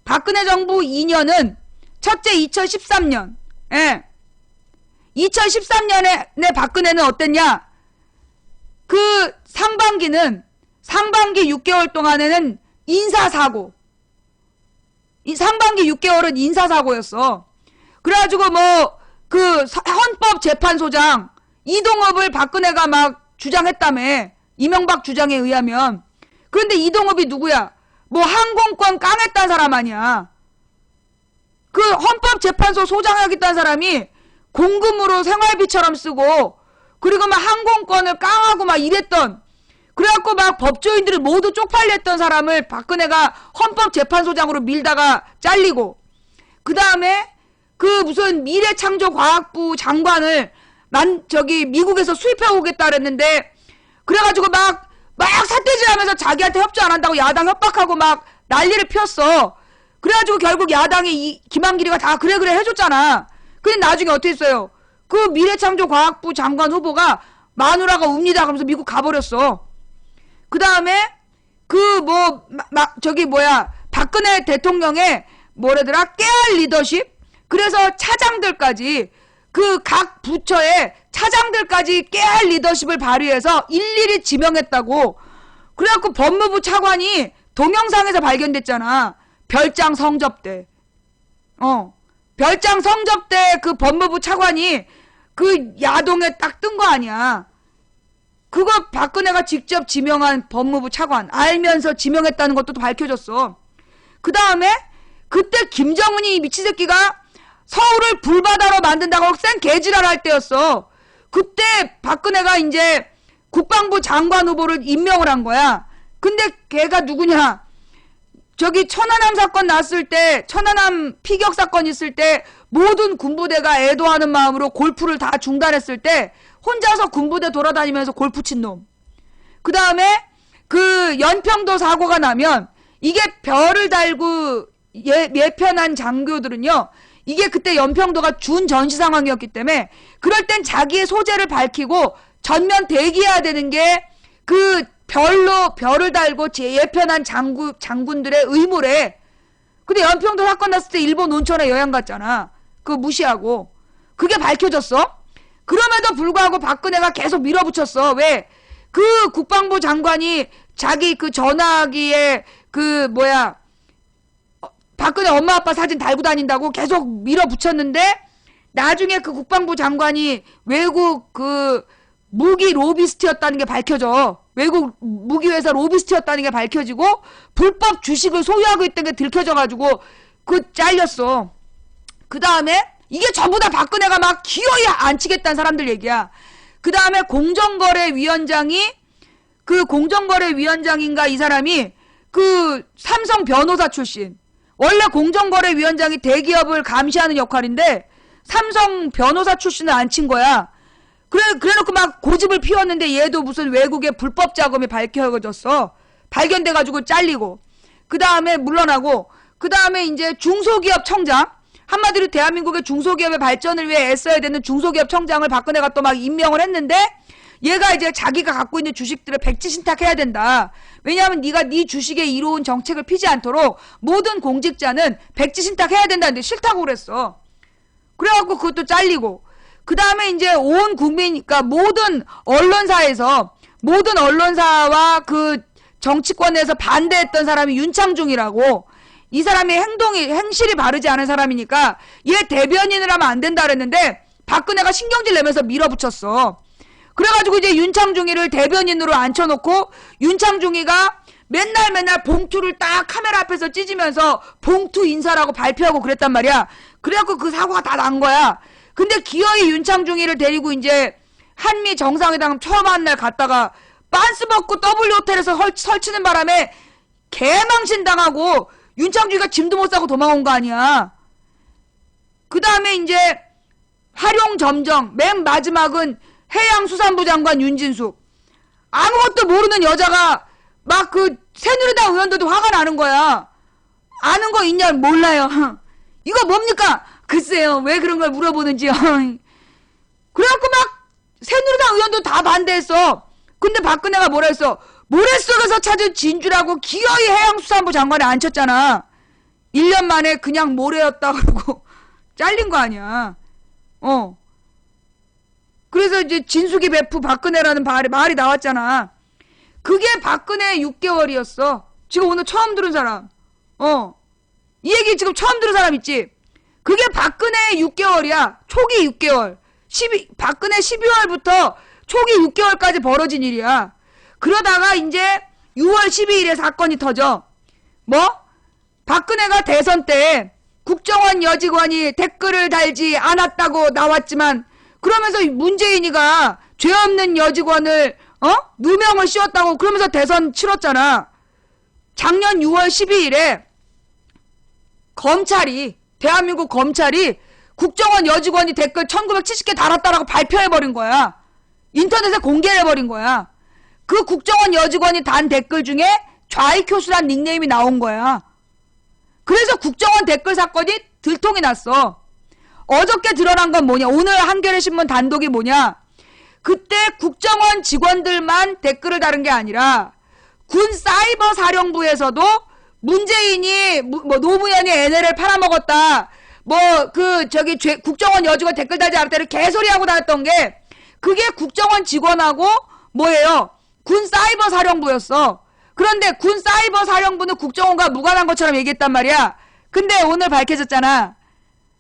박근혜 정부 2년은 첫째 2013년. 2013년에 박근혜는 어땠냐? 그 상반기 6개월 동안에는 인사사고. 이 상반기 6개월은 인사사고였어. 그래가지고 그 헌법재판소장 이동업을 박근혜가 막 주장했다며. 이명박 주장에 의하면. 그런데 이동업이 누구야? 항공권 깡했다는 사람 아니야. 그 헌법재판소 소장하겠다는 사람이 공금으로 생활비처럼 쓰고, 그리고 막 항공권을 깡하고 막 이랬던, 그래갖고 막 법조인들을 모두 쪽팔렸던 사람을 박근혜가 헌법재판소장으로 밀다가 잘리고, 그 다음에 그 무슨 미래창조과학부 장관을 미국에서 수입해 오겠다 그랬는데, 그래가지고 막 삿대질 하면서 자기한테 협조 안 한다고 야당 협박하고 막 난리를 피웠어. 그래가지고 결국 야당이 김한길이가 다 그래 해줬잖아. 근데 나중에 어떻게 했어요? 그 미래창조과학부 장관 후보가 마누라가 웁니다 하면서 미국 가버렸어. 그 다음에 박근혜 대통령의 깨알 리더십? 그래서 차장들까지, 그 각 부처의 차장들까지 깨알 리더십을 발휘해서 일일이 지명했다고. 그래갖고 법무부 차관이 동영상에서 발견됐잖아. 별장 성접대. 별장 성접대 그 법무부 차관이 그 야동에 딱 뜬 거 아니야. 그거 박근혜가 직접 지명한 법무부 차관. 알면서 지명했다는 것도 또 밝혀졌어. 그 다음에 그때 김정은이 미친 새끼가 서울을 불바다로 만든다고 센 개지랄 할 때였어. 그때 박근혜가 이제 국방부 장관 후보를 임명을 한 거야. 근데 걔가 누구냐? 저기 천안함 사건 났을 때, 천안함 피격 사건 있을 때 모든 군부대가 애도하는 마음으로 골프를 다 중단했을 때 혼자서 군부대 돌아다니면서 골프 친 놈. 그 다음에 그 연평도 사고가 나면 이게 별을 달고 예편한 장교들은요, 이게 그때 연평도가 준전시 상황이었기 때문에 그럴 땐 자기의 소재를 밝히고 전면 대기해야 되는 게 그 별을 달고 예편한 장군들의 의무래. 근데 연평도 사건 났을 때 일본 온천에 여행 갔잖아. 그거 무시하고. 그게 밝혀졌어. 그럼에도 불구하고 박근혜가 계속 밀어붙였어. 왜? 그 국방부 장관이 자기 그 전화기에 박근혜 엄마 아빠 사진 달고 다닌다고 계속 밀어붙였는데, 나중에 그 국방부 장관이 외국 그 무기 로비스트였다는 게 밝혀져. 외국 무기회사 로비스트였다는 게 밝혀지고 불법 주식을 소유하고 있던 게 들켜져가지고 잘렸어. 그 다음에 이게 전부 다 박근혜가 막 기어이 안 치겠다는 사람들 얘기야. 그 다음에 공정거래위원장이 그 공정거래위원장인가 이 사람이 그 삼성 변호사 출신. 원래 공정거래위원장이 대기업을 감시하는 역할인데 삼성 변호사 출신을 안 친 거야. 그래놓고 막 고집을 피웠는데 얘도 무슨 외국의 불법 자금이 밝혀졌어. 발견돼가지고 잘리고. 그 다음에 물러나고. 그 다음에 이제 중소기업 청장. 한마디로 대한민국의 중소기업의 발전을 위해 애써야 되는 중소기업 청장을 박근혜가 또 막 임명을 했는데 얘가 이제 자기가 갖고 있는 주식들을 백지신탁해야 된다. 왜냐하면 네가 네 주식에 이로운 정책을 피지 않도록 모든 공직자는 백지신탁해야 된다는데 싫다고 그랬어. 그래갖고 그것도 잘리고. 그 다음에 이제 온 국민, 그러니까 모든 언론사와 그 정치권에서 반대했던 사람이 윤창중이라고. 이 사람이 행실이 바르지 않은 사람이니까 얘 대변인을 하면 안 된다 그랬는데 박근혜가 신경질 내면서 밀어붙였어. 그래가지고 이제 윤창중이를 대변인으로 앉혀놓고 윤창중이가 맨날 봉투를 딱 카메라 앞에서 찢으면서 봉투 인사라고 발표하고 그랬단 말이야. 그래갖고 그 사고가 다 난 거야. 근데 기어이 윤창중이를 데리고 이제 한미 정상회담 처음 한 날 갔다가 빤스 벗고 W호텔에서 설치는 바람에 개망신 당하고 윤창중이가 짐도 못 싸고 도망온 거 아니야. 그 다음에 이제 활용점정 맨 마지막은 해양수산부 장관 윤진숙. 아무것도 모르는 여자가 막 그 새누리당 의원들도 화가 나는 거야. 아는 거 있냐? 몰라요. 이거 뭡니까? 글쎄요. 왜 그런 걸 물어보는지요. 그래갖고 막 새누리당 의원도 다 반대했어. 근데 박근혜가 뭐라 했어? 모래 속에서 찾은 진주라고 기어이 해양수산부 장관에 앉혔잖아. 1년 만에 그냥 모래였다 그러고 잘린 거 아니야. 그래서 이제 진숙이 베프 박근혜라는 말이 나왔잖아. 그게 박근혜 6개월이었어. 지금 오늘 처음 들은 사람. 이 얘기 지금 처음 들은 사람 있지? 그게 박근혜의 6개월이야. 초기 6개월. 박근혜 12월부터 초기 6개월까지 벌어진 일이야. 그러다가 이제 6월 12일에 사건이 터져. 뭐? 박근혜가 대선 때 국정원 여직원이 댓글을 달지 않았다고 나왔지만 그러면서 문재인이가 죄 없는 여직원을 누명을 씌웠다고 그러면서 대선 치렀잖아. 작년 6월 12일에 대한민국 검찰이 국정원 여직원이 댓글 1970개 달았다라고 발표해버린 거야. 인터넷에 공개해버린 거야. 그 국정원 여직원이 단 댓글 중에 좌익교수란 닉네임이 나온 거야. 그래서 국정원 댓글 사건이 들통이 났어. 어저께 드러난 건 뭐냐? 오늘 한겨레신문 단독이 뭐냐? 그때 국정원 직원들만 댓글을 다른 게 아니라 군 사이버 사령부에서도 문재인이 노무현이 NLL 팔아먹었다. 국정원 여직원 댓글 달지 않았다를 개소리하고 다녔던 게 그게 국정원 직원하고 뭐예요? 군 사이버 사령부였어. 그런데 군 사이버 사령부는 국정원과 무관한 것처럼 얘기했단 말이야. 근데 오늘 밝혀졌잖아.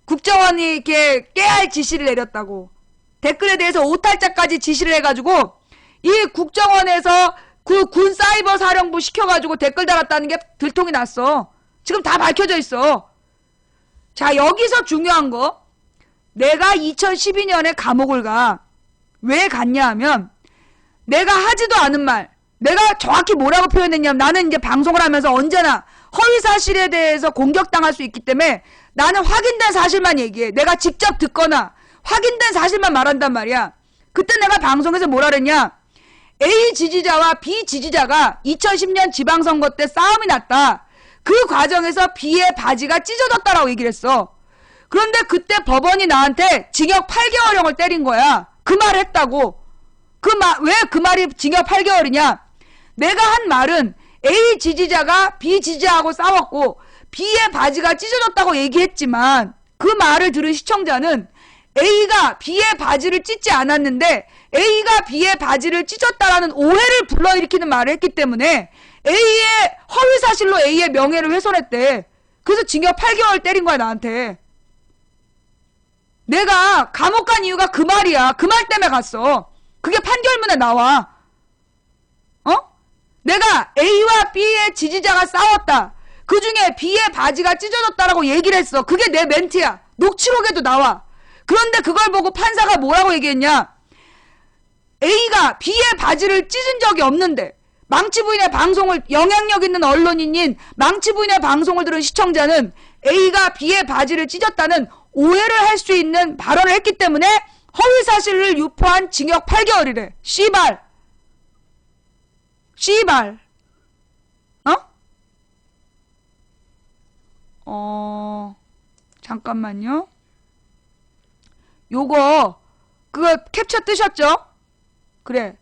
국정원이 이렇게 깨알 지시를 내렸다고. 댓글에 대해서 오탈자까지 지시를 해가지고 이 국정원에서 그 군 사이버 사령부 시켜가지고 댓글 달았다는 게 들통이 났어. 지금 다 밝혀져 있어. 자, 여기서 중요한 거. 내가 2012년에 감옥을 가. 왜 갔냐 하면 내가 하지도 않은 말. 내가 정확히 뭐라고 표현했냐면 나는 이제 방송을 하면서 언제나 허위사실에 대해서 공격당할 수 있기 때문에 나는 확인된 사실만 얘기해. 내가 직접 듣거나 확인된 사실만 말한단 말이야. 그때 내가 방송에서 뭐라 그랬냐. A 지지자와 B 지지자가 2010년 지방선거 때 싸움이 났다. 그 과정에서 B의 바지가 찢어졌다라고 얘기를 했어. 그런데 그때 법원이 나한테 징역 8개월형을 때린 거야. 그 말을 했다고. 왜 그 말이 징역 8개월이냐. 내가 한 말은 A 지지자가 B 지지자하고 싸웠고 B의 바지가 찢어졌다고 얘기했지만 그 말을 들은 시청자는 A가 B의 바지를 찢지 않았는데 A가 B의 바지를 찢었다라는 오해를 불러일으키는 말을 했기 때문에 A의 허위사실로 A의 명예를 훼손했대. 그래서 징역 8개월 때린 거야 나한테. 내가 감옥 간 이유가 그 말이야. 그 말 때문에 갔어. 그게 판결문에 나와. 내가 A와 B의 지지자가 싸웠다. 그 중에 B의 바지가 찢어졌다라고 얘기를 했어. 그게 내 멘트야. 녹취록에도 나와. 그런데 그걸 보고 판사가 뭐라고 얘기했냐. A가 B의 바지를 찢은 적이 없는데 망치부인의 방송을, 영향력 있는 언론인인 망치부인의 방송을 들은 시청자는 A가 B의 바지를 찢었다는 오해를 할 수 있는 발언을 했기 때문에 허위사실을 유포한 징역 8개월이래. 씨발. 씨발. 잠깐만요. 요거, 그거 캡처 뜨셨죠? 그래.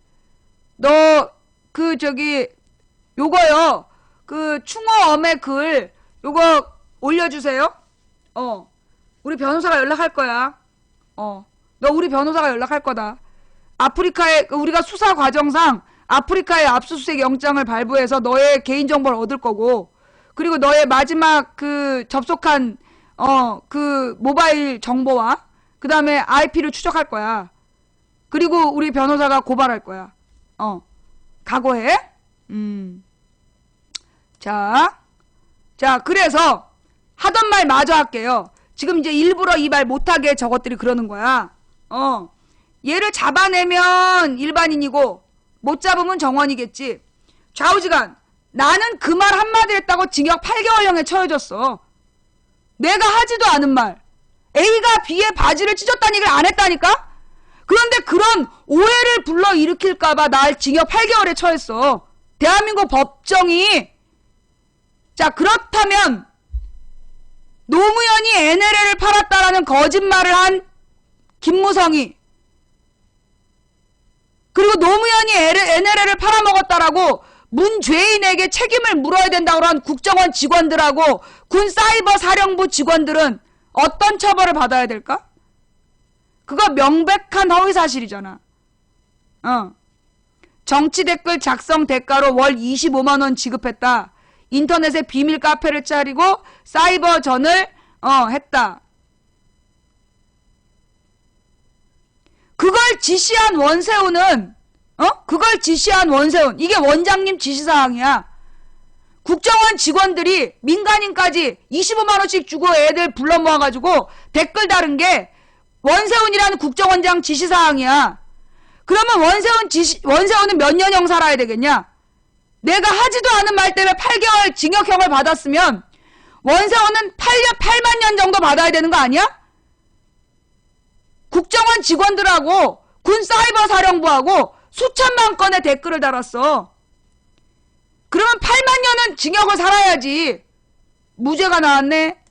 요거요. 그 충어엄의 글, 요거 올려주세요. 우리 변호사가 연락할 거야. 너 우리 변호사가 연락할 거다. 아프리카에, 우리가 수사 과정상 아프리카에 압수수색 영장을 발부해서 너의 개인정보를 얻을 거고, 그리고 너의 마지막 그 접속한, 그 모바일 정보와, 그 다음에 IP를 추적할 거야. 그리고 우리 변호사가 고발할 거야. 각오해? 자, 그래서 하던 말 마저 할게요. 지금 이제 일부러 이 말 못하게 저것들이 그러는 거야. 얘를 잡아내면 일반인이고 못 잡으면 정원이겠지. 좌우지간 나는 그 말 한마디 했다고 징역 8개월형에 처해졌어. 내가 하지도 않은 말. A가 B의 바지를 찢었다는 얘기를 안 했다니까? 그런데 그런 오해를 불러일으킬까봐 날 징역 8개월에 처했어. 대한민국 법정이. 자, 그렇다면 노무현이 NLL을 팔았다라는 거짓말을 한 김무성이, 그리고 노무현이 NLL을 팔아먹었다라고 문죄인에게 책임을 물어야 된다고 한 국정원 직원들하고 군 사이버 사령부 직원들은 어떤 처벌을 받아야 될까? 그거 명백한 허위사실이잖아. 정치 댓글 작성 대가로 월 25만원 지급했다. 인터넷에 비밀 카페를 차리고 사이버전을 했다. 그걸 지시한 원세훈은, 이게 원장님 지시사항이야. 국정원 직원들이 민간인까지 25만원씩 주고 애들 불러 모아가지고 댓글 다른 게 원세훈이라는 국정원장 지시사항이야. 그러면 원세훈은 몇 년형 살아야 되겠냐? 내가 하지도 않은 말 때문에 8개월 징역형을 받았으면 원세훈은 8만 년 정도 받아야 되는 거 아니야? 국정원 직원들하고 군 사이버 사령부하고 수천만 건의 댓글을 달았어. 그러면 8만 년은 징역을 살아야지. 무죄가 나왔네.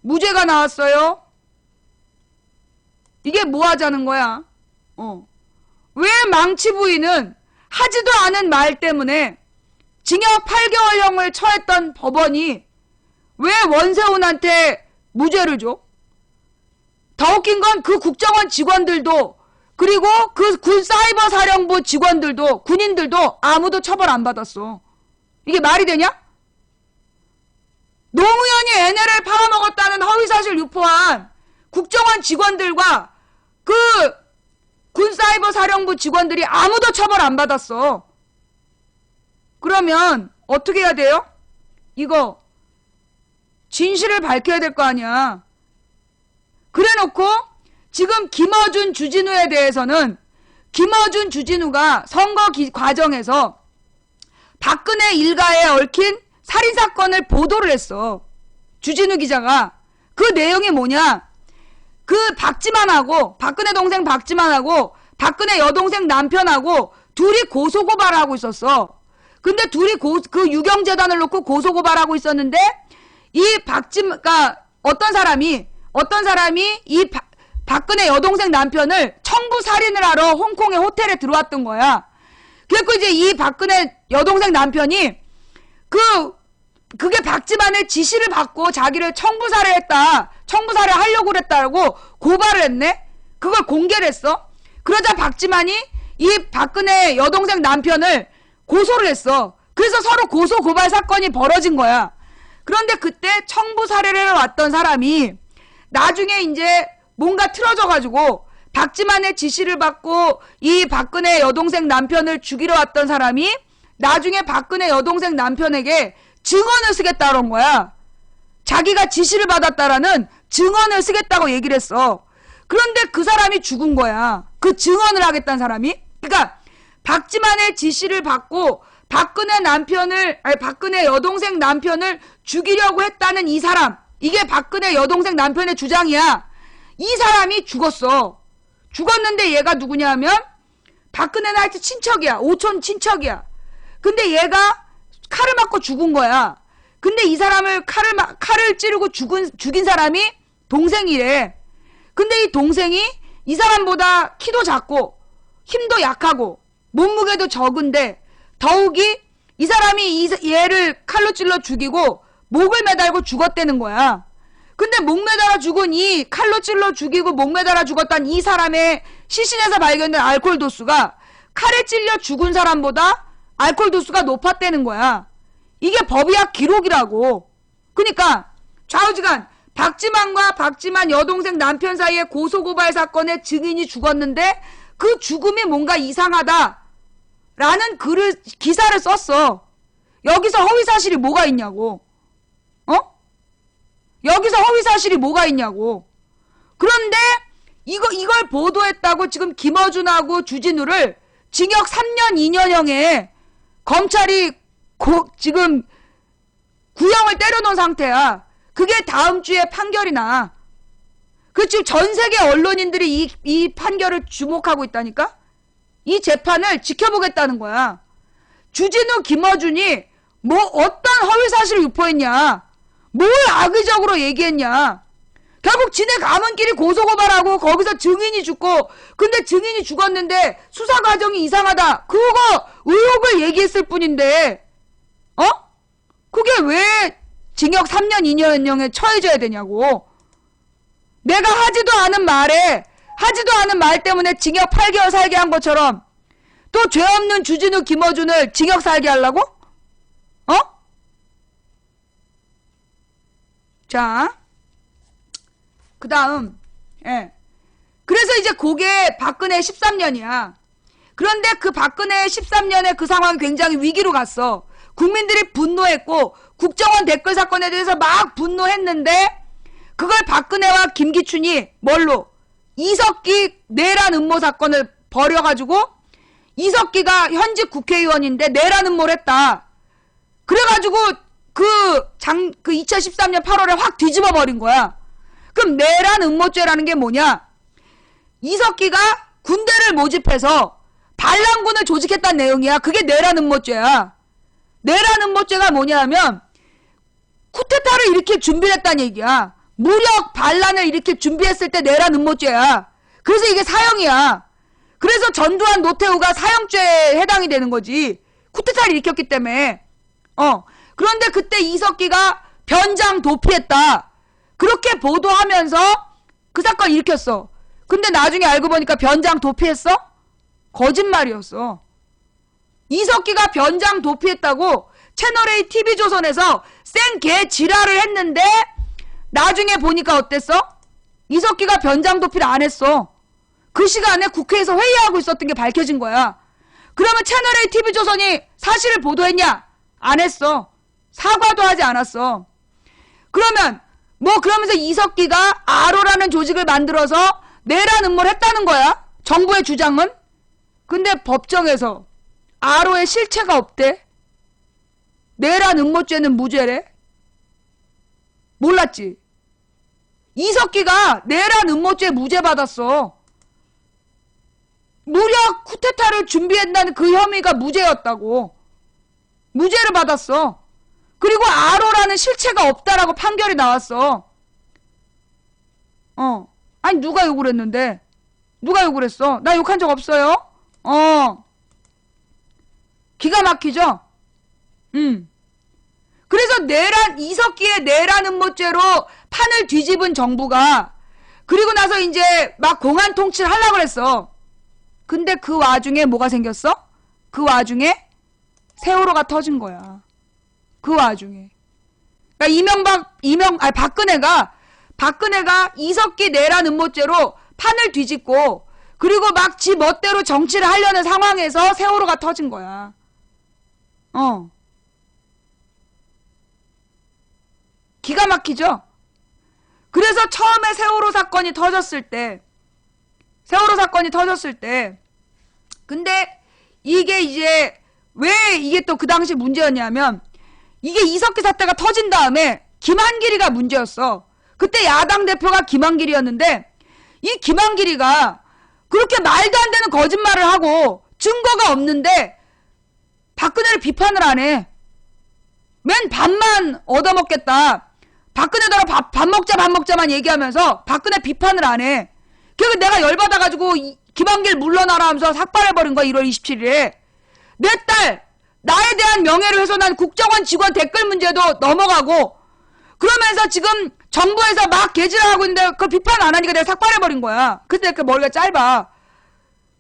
무죄가 나왔어요. 이게 뭐 하자는 거야? 왜 망치부인은 하지도 않은 말 때문에 징역 8개월형을 처했던 법원이 왜 원세훈한테 무죄를 줘? 더 웃긴 건 그 국정원 직원들도, 그리고 그 군 사이버 사령부 직원들도, 군인들도 아무도 처벌 안 받았어. 이게 말이 되냐? 노무현이 NLL 팔아먹었다는 허위사실 유포한 국정원 직원들과 그 군 사이버 사령부 직원들이 아무도 처벌 안 받았어. 그러면 어떻게 해야 돼요? 이거 진실을 밝혀야 될 거 아니야. 그래놓고 지금 김어준, 주진우에 대해서는 김어준, 주진우가 선거 과정에서 박근혜 일가에 얽힌 살인사건을 보도를 했어. 주진우 기자가. 그 내용이 뭐냐? 그 박지만하고, 박근혜 동생 박지만하고 박근혜 여동생 남편하고 둘이 고소고발하고 있었어. 근데 둘이 그 유경재단을 놓고 고소고발하고 있었는데 그러니까 어떤 사람이 이 박근혜 여동생 남편을 청부살인을 하러 홍콩의 호텔에 들어왔던 거야. 그래서 이제 이 박근혜 여동생 남편이 그게 박지만의 지시를 받고 자기를 청부살해 하려고 그랬다고 고발을 했네? 그걸 공개를 했어. 그러자 박지만이 이 박근혜 여동생 남편을 고소를 했어. 그래서 서로 고소 고발 사건이 벌어진 거야. 그런데 그때 청부살해를 왔던 사람이 나중에 이제 뭔가 틀어져가지고 박지만의 지시를 받고 이 박근혜 여동생 남편을 죽이러 왔던 사람이 나중에 박근혜 여동생 남편에게 증언을 쓰겠다는 거야. 자기가 지시를 받았다라는 증언을 쓰겠다고 얘기를 했어. 그런데 그 사람이 죽은 거야. 그 증언을 하겠다는 사람이. 그러니까 박지만의 지시를 받고 박근혜 여동생 남편을 죽이려고 했다는 이 사람, 이게 박근혜 여동생 남편의 주장이야. 이 사람이 죽었어. 죽었는데 얘가 누구냐 하면 박근혜는 하여튼 친척이야. 오촌 친척이야. 근데 얘가 칼을 맞고 죽은 거야. 근데 이 사람을 칼을 찌르고 죽인 사람이 동생이래. 근데 이 동생이 이 사람보다 키도 작고 힘도 약하고 몸무게도 적은데 더욱이 이 사람이 얘를 칼로 찔러 죽이고 목을 매달고 죽었다는 거야. 근데 목 매달아 죽은 이 칼로 찔러 죽이고 목 매달아 죽었다는 이 사람의 시신에서 발견된 알코올 도수가 칼에 찔려 죽은 사람보다 알코올 도수가 높았다는 거야. 이게 법의학 기록이라고. 그러니까 좌우지간 박지만과 박지만 여동생 남편 사이의 고소고발 사건의 증인이 죽었는데 그 죽음이 뭔가 이상하다 라는 기사를 썼어. 여기서 허위사실이 뭐가 있냐고. 여기서 허위사실이 뭐가 있냐고. 그런데 이걸 보도했다고 지금 김어준하고 주진우를 징역 3년 2년형에 검찰이 지금 구형을 때려놓은 상태야. 그게 다음 주에 판결이 나. 그 지금 전 세계 언론인들이 이 판결을 주목하고 있다니까? 이 재판을 지켜보겠다는 거야. 주진우, 김어준이 뭐 어떤 허위사실을 유포했냐? 뭘 악의적으로 얘기했냐? 결국 지네 가문끼리 고소고발하고 거기서 증인이 죽고, 근데 증인이 죽었는데 수사 과정이 이상하다. 그거 의혹을 얘기했을 뿐인데, 그게 왜 징역 3년 2년형에 처해져야 되냐고. 내가 하지도 않은 말 때문에 징역 8개월 살게 한 것처럼 또 죄 없는 주진우, 김어준을 징역 살게 하려고? 자, 그 다음, 그래서 이제 그게 박근혜 13년이야. 그런데 그 박근혜 13년에 그 상황이 굉장히 위기로 갔어. 국민들이 분노했고, 국정원 댓글 사건에 대해서 막 분노했는데, 그걸 박근혜와 김기춘이 뭘로? 이석기 내란 음모 사건을 벌여가지고, 이석기가 현직 국회의원인데 내란 음모를 했다. 그래가지고, 그 2013년 8월에 확 뒤집어 버린 거야. 그럼 내란 음모죄라는 게 뭐냐? 이석기가 군대를 모집해서 반란군을 조직했다는 내용이야. 그게 내란 음모죄야. 내란 음모죄가 뭐냐 하면 쿠데타를 일으킬 준비를 했다는 얘기야. 무력 반란을 일으킬 준비했을 때 내란 음모죄야. 그래서 이게 사형이야. 그래서 전두환, 노태우가 사형죄에 해당이 되는 거지. 쿠데타를 일으켰기 때문에. 그런데 그때 이석기가 변장 도피했다. 그렇게 보도하면서 그 사건 일으켰어. 근데 나중에 알고 보니까 변장 도피했어? 거짓말이었어. 이석기가 변장 도피했다고 채널A TV조선에서 생개 지랄을 했는데 나중에 보니까 어땠어? 이석기가 변장 도피를 안 했어. 그 시간에 국회에서 회의하고 있었던 게 밝혀진 거야. 그러면 채널A TV조선이 사실을 보도했냐? 안 했어. 사과도 하지 않았어. 그러면서 이석기가 아로라는 조직을 만들어서 내란 음모를 했다는 거야. 정부의 주장은. 근데 법정에서 아로의 실체가 없대. 내란 음모죄는 무죄래. 몰랐지? 이석기가 내란 음모죄 무죄 받았어. 무력 쿠데타를 준비한다는 그 혐의가 무죄였다고. 무죄를 받았어. 그리고 아로라는 실체가 없다라고 판결이 나왔어. 아니 누가 욕을 했는데? 누가 욕을 했어? 나 욕한 적 없어요? 기가 막히죠? 그래서 이석기의 내란 음모죄로 판을 뒤집은 정부가 그리고 나서 이제 막 공안 통치를 하려고 그랬어. 근데 그 와중에 뭐가 생겼어? 그 와중에 세월호가 터진 거야. 그 와중에. 그러니까 박근혜가 이석기 내란 음모죄로 판을 뒤집고 그리고 막 지 멋대로 정치를 하려는 상황에서 세월호가 터진 거야. 기가 막히죠? 그래서 처음에 세월호 사건이 터졌을 때 근데 이게 이제 왜 이게 또 그 당시 문제였냐면 이게 이석기 사태가 터진 다음에 김한길이가 문제였어. 그때 야당 대표가 김한길이었는데 이 김한길이가 그렇게 말도 안 되는 거짓말을 하고 증거가 없는데 박근혜를 비판을 안 해. 맨 밥만 얻어먹겠다. 박근혜더러 밥 먹자만 얘기하면서 박근혜 비판을 안 해. 그래서 내가 열받아가지고 김한길 물러나라 하면서 삭발해버린 거야. 1월 27일에. 내 딸 나에 대한 명예를 훼손한 국정원 직원 댓글 문제도 넘어가고 그러면서 지금 정부에서 막 개질하고 있는데 그걸 비판 안 하니까 내가 삭발해버린 거야. 그때 그 머리가 짧아.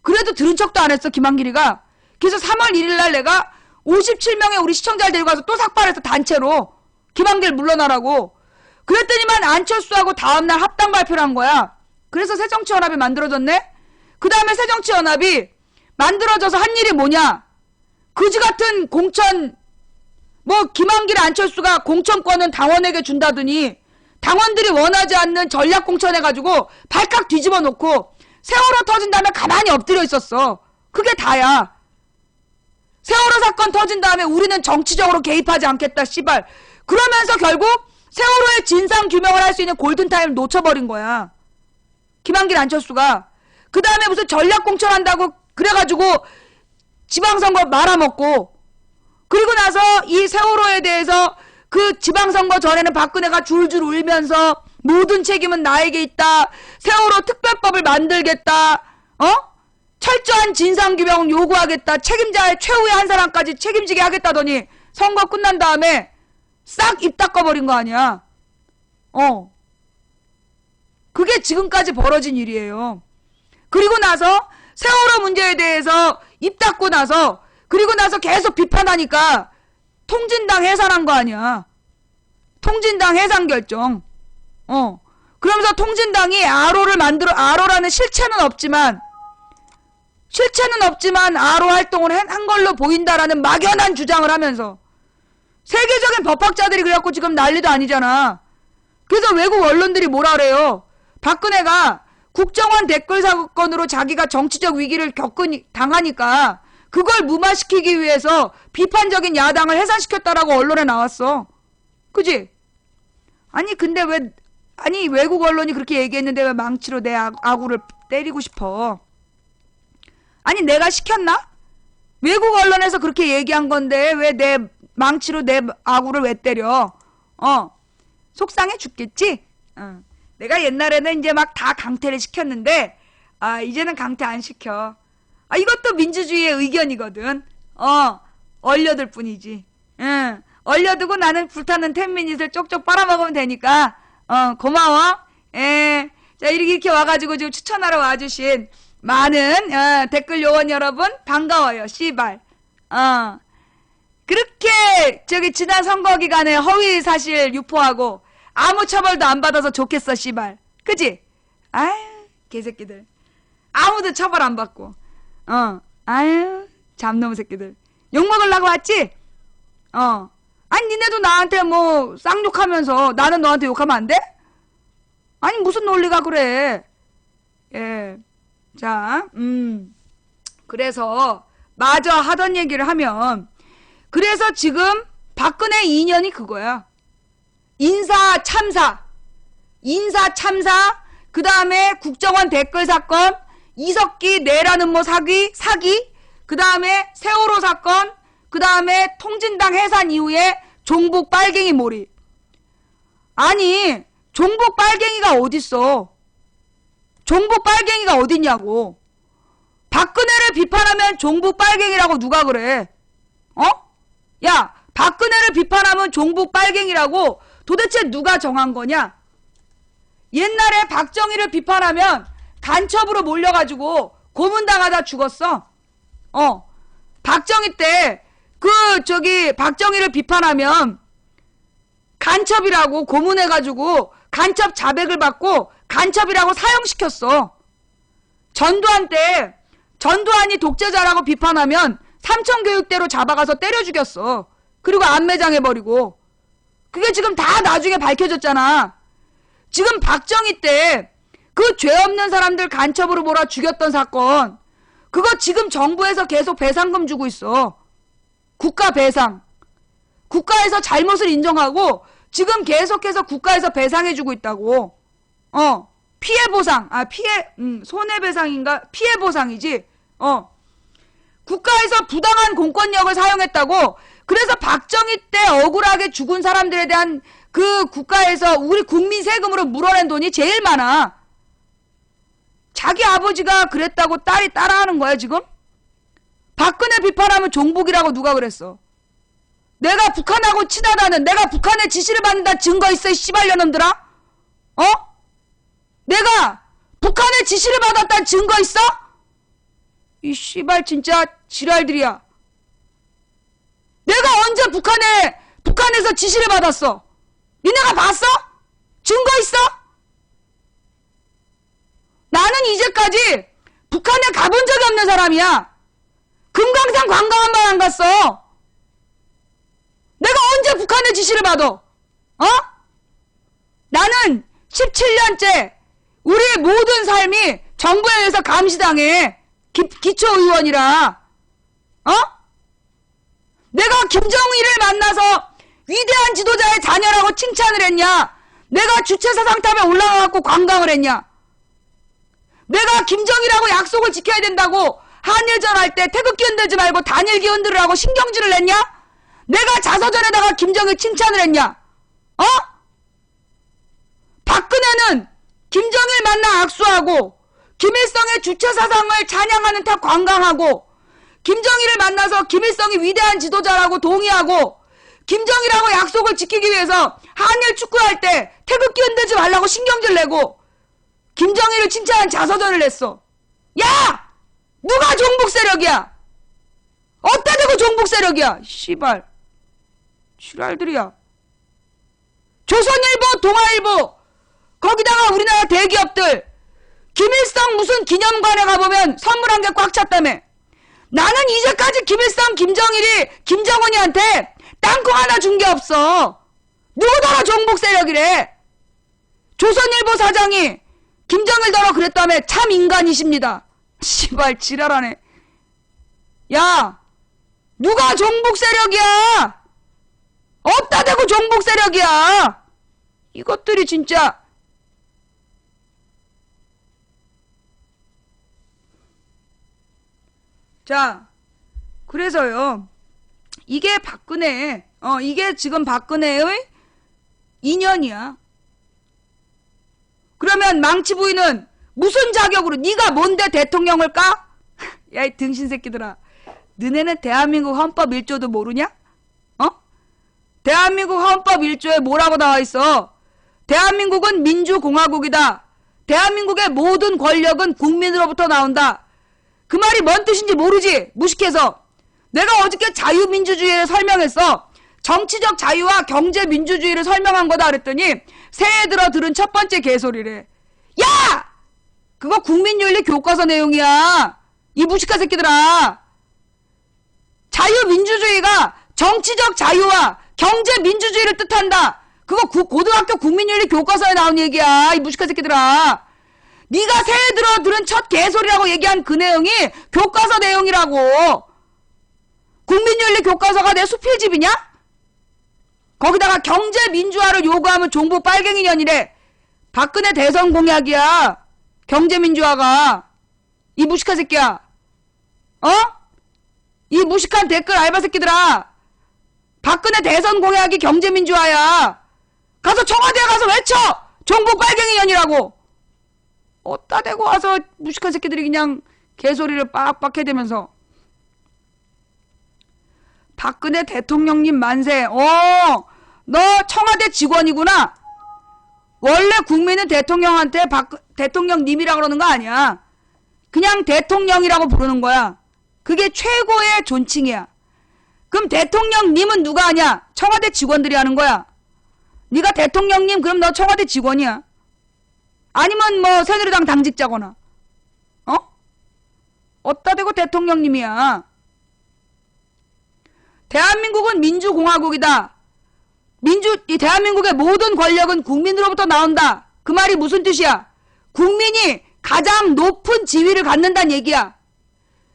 그래도 들은 척도 안 했어 김한길이가. 그래서 3월 1일날 내가 57명의 우리 시청자를 데리고 가서 또 삭발했어. 단체로. 김한길 물러나라고. 그랬더니만 안철수하고 다음날 합당 발표를 한 거야. 그래서 새정치연합이 만들어졌네. 그 다음에 새정치연합이 만들어져서 한 일이 뭐냐. 그지같은 공천 뭐 김한길 안철수가 공천권은 당원에게 준다더니 당원들이 원하지 않는 전략 공천 해가지고 발칵 뒤집어 놓고 세월호 터진 다음에 가만히 엎드려 있었어. 그게 다야. 세월호 사건 터진 다음에 우리는 정치적으로 개입하지 않겠다 씨발. 그러면서 결국 세월호의 진상 규명을 할 수 있는 골든타임을 놓쳐버린 거야. 김한길 안철수가. 그 다음에 무슨 전략 공천한다고 그래가지고 지방선거 말아먹고 그리고 나서 이 세월호에 대해서 그 지방선거 전에는 박근혜가 줄줄 울면서 모든 책임은 나에게 있다. 세월호 특별법을 만들겠다. 철저한 진상규명을 요구하겠다. 책임자의 최후의 한 사람까지 책임지게 하겠다더니 선거 끝난 다음에 싹 입 닦아버린 거 아니야. 그게 지금까지 벌어진 일이에요. 그리고 나서 세월호 문제에 대해서 입 닫고 나서 그리고 나서 계속 비판하니까 통진당 해산한 거 아니야. 통진당 해산 결정. 그러면서 통진당이 아로라는 실체는 없지만 아로 활동을 한 걸로 보인다라는 막연한 주장을 하면서 세계적인 법학자들이 그래갖고 지금 난리도 아니잖아. 그래서 외국 언론들이 뭐라 그래요. 박근혜가 국정원 댓글 사건으로 자기가 정치적 위기를 당하니까 그걸 무마시키기 위해서 비판적인 야당을 해산시켰다라고 언론에 나왔어. 그지? 아니 근데 외국 언론이 그렇게 얘기했는데 왜 망치로 내 아구를 때리고 싶어? 아니 내가 시켰나? 외국 언론에서 그렇게 얘기한 건데 왜 내 망치로 내 아구를 왜 때려? 속상해 죽겠지? 내가 옛날에는 이제 막 다 강퇴를 시켰는데 이제는 강퇴 안 시켜. 이것도 민주주의의 의견이거든. 얼려둘 뿐이지. 얼려두고 나는 불타는 10미닛을 쪽쪽 빨아먹으면 되니까 고마워. 자 이렇게 와가지고 지금 추천하러 와주신 많은 댓글 요원 여러분 반가워요. 씨발. 그렇게 지난 선거 기간에 허위 사실 유포하고 아무 처벌도 안 받아서 좋겠어 씨발. 그지? 아유 개새끼들. 아무도 처벌 안 받고 아유 잡놈 새끼들. 욕먹으려고 왔지? 아니 니네도 나한테 뭐 쌍욕하면서 나는 너한테 욕하면 안 돼? 아니 무슨 논리가 그래. 자 그래서 마저 하던 얘기를 하면 그래서 지금 박근혜 2년이 그거야. 인사 참사, 그 다음에 국정원 댓글 사건, 이석기 내라는 뭐 사기, 그 다음에 세월호 사건, 그 다음에 통진당 해산 이후에 종북 빨갱이 몰이. 아니, 종북 빨갱이가 어딨어? 종북 빨갱이가 어딨냐고. 박근혜를 비판하면 종북 빨갱이라고 누가 그래? 야, 박근혜를 비판하면 종북 빨갱이라고 도대체 누가 정한 거냐? 옛날에 박정희를 비판하면 간첩으로 몰려가지고 고문당하다 죽었어. 박정희 때 박정희를 비판하면 간첩이라고 고문해가지고 간첩 자백을 받고 간첩이라고 사형시켰어. 전두환 때 전두환이 독재자라고 비판하면 삼천교육대로 잡아가서 때려 죽였어. 그리고 안매장해버리고. 그게 지금 다 나중에 밝혀졌잖아. 지금 박정희 때 그 죄 없는 사람들 간첩으로 몰아 죽였던 사건, 그거 지금 정부에서 계속 배상금 주고 있어. 국가 배상. 국가에서 잘못을 인정하고 지금 계속해서 국가에서 배상해주고 있다고. 피해 보상. 손해배상인가? 피해 보상이지. 국가에서 부당한 공권력을 사용했다고. 그래서 박정희 때 억울하게 죽은 사람들에 대한 그 국가에서 우리 국민 세금으로 물어낸 돈이 제일 많아. 자기 아버지가 그랬다고 딸이 따라하는 거야 지금? 박근혜 비판하면 종북이라고 누가 그랬어? 내가 북한하고 친하다는, 내가 북한의 지시를 받는다 증거 있어 이 씨발년놈들아? 내가 북한의 지시를 받았다는 증거 있어? 이 씨발 진짜 지랄들이야. 내가 언제 북한에서 지시를 받았어? 니네가 봤어? 증거 있어? 나는 이제까지 북한에 가본 적이 없는 사람이야. 금강산 관광 한 번 안 갔어. 내가 언제 북한의 지시를 받아? 나는 17년째 우리의 모든 삶이 정부에 의해서 감시당해. 기초의원이라. 내가 김정일을 만나서 위대한 지도자의 자녀라고 칭찬을 했냐? 내가 주체사 상탑에 올라가갖고 관광을 했냐? 내가 김정일하고 약속을 지켜야 된다고 한일전 할 때 태극기 흔들지 말고 단일기 흔들으라고 신경질을 냈냐? 내가 자서전에다가 김정일 칭찬을 했냐? 박근혜는 김정일 만나 악수하고 김일성의 주체사상을 찬양하는 탑 관광하고 김정일을 만나서 김일성이 위대한 지도자라고 동의하고 김정일하고 약속을 지키기 위해서 한일 축구할 때 태극기 흔들지 말라고 신경질 내고 김정일을 칭찬한 자서전을 냈어. 야! 누가 종북 세력이야? 어디다 대고 종북 세력이야? 씨발. 지랄들이야. 조선일보, 동아일보, 거기다가 우리나라 대기업들, 김일성 무슨 기념관에 가보면 선물한 게 꽉 찼다며. 나는 이제까지 김일성, 김정은이한테 땅콩 하나 준 게 없어. 누구더러 종북 세력이래. 조선일보 사장이 김정일더러 그랬다며. 참 인간이십니다. 씨발 지랄하네. 야, 누가 종북 세력이야? 어디다 대고 종북 세력이야? 이것들이 진짜. 자, 그래서요, 이게 박근혜, 이게 지금 박근혜의 인연이야. 그러면 망치 부인은 무슨 자격으로, 네가 뭔데 대통령을 까? 야, 이 등신 새끼들아. 너네는 대한민국 헌법 1조도 모르냐? 대한민국 헌법 1조에 뭐라고 나와 있어? 대한민국은 민주공화국이다. 대한민국의 모든 권력은 국민으로부터 나온다. 그 말이 뭔 뜻인지 모르지? 무식해서. 내가 어저께 자유민주주의를 설명했어. 정치적 자유와 경제민주주의를 설명한 거다 그랬더니 새해 들어 들은 첫 번째 개소리래. 야! 그거 국민윤리 교과서 내용이야. 이 무식한 새끼들아. 자유민주주의가 정치적 자유와 경제민주주의를 뜻한다. 그거 고등학교 국민윤리 교과서에 나온 얘기야. 이 무식한 새끼들아. 네가 새해 들어 들은 첫 개소리라고 얘기한 그 내용이 교과서 내용이라고. 국민윤리 교과서가 내 수필집이냐? 거기다가 경제민주화를 요구하면 종북 빨갱이년이래. 박근혜 대선 공약이야. 경제민주화가. 이 무식한 새끼야. 이 무식한 댓글 알바 새끼들아. 박근혜 대선 공약이 경제민주화야. 가서 청와대에 가서 외쳐. 종북 빨갱이년이라고. 어따 대고 와서 무식한 새끼들이 그냥 개소리를 빡빡 해대면서. 박근혜 대통령님 만세. 너 청와대 직원이구나. 원래 국민은 대통령한테 대통령님이라고 그러는 거 아니야. 그냥 대통령이라고 부르는 거야. 그게 최고의 존칭이야. 그럼 대통령님은 누가 하냐? 청와대 직원들이 하는 거야. 네가 대통령님 그럼 너 청와대 직원이야. 아니면 뭐 새누리당 당직자거나. 어따 대고 대통령님이야. 대한민국은 민주공화국이다. 이 대한민국의 모든 권력은 국민으로부터 나온다. 그 말이 무슨 뜻이야? 국민이 가장 높은 지위를 갖는다는 얘기야.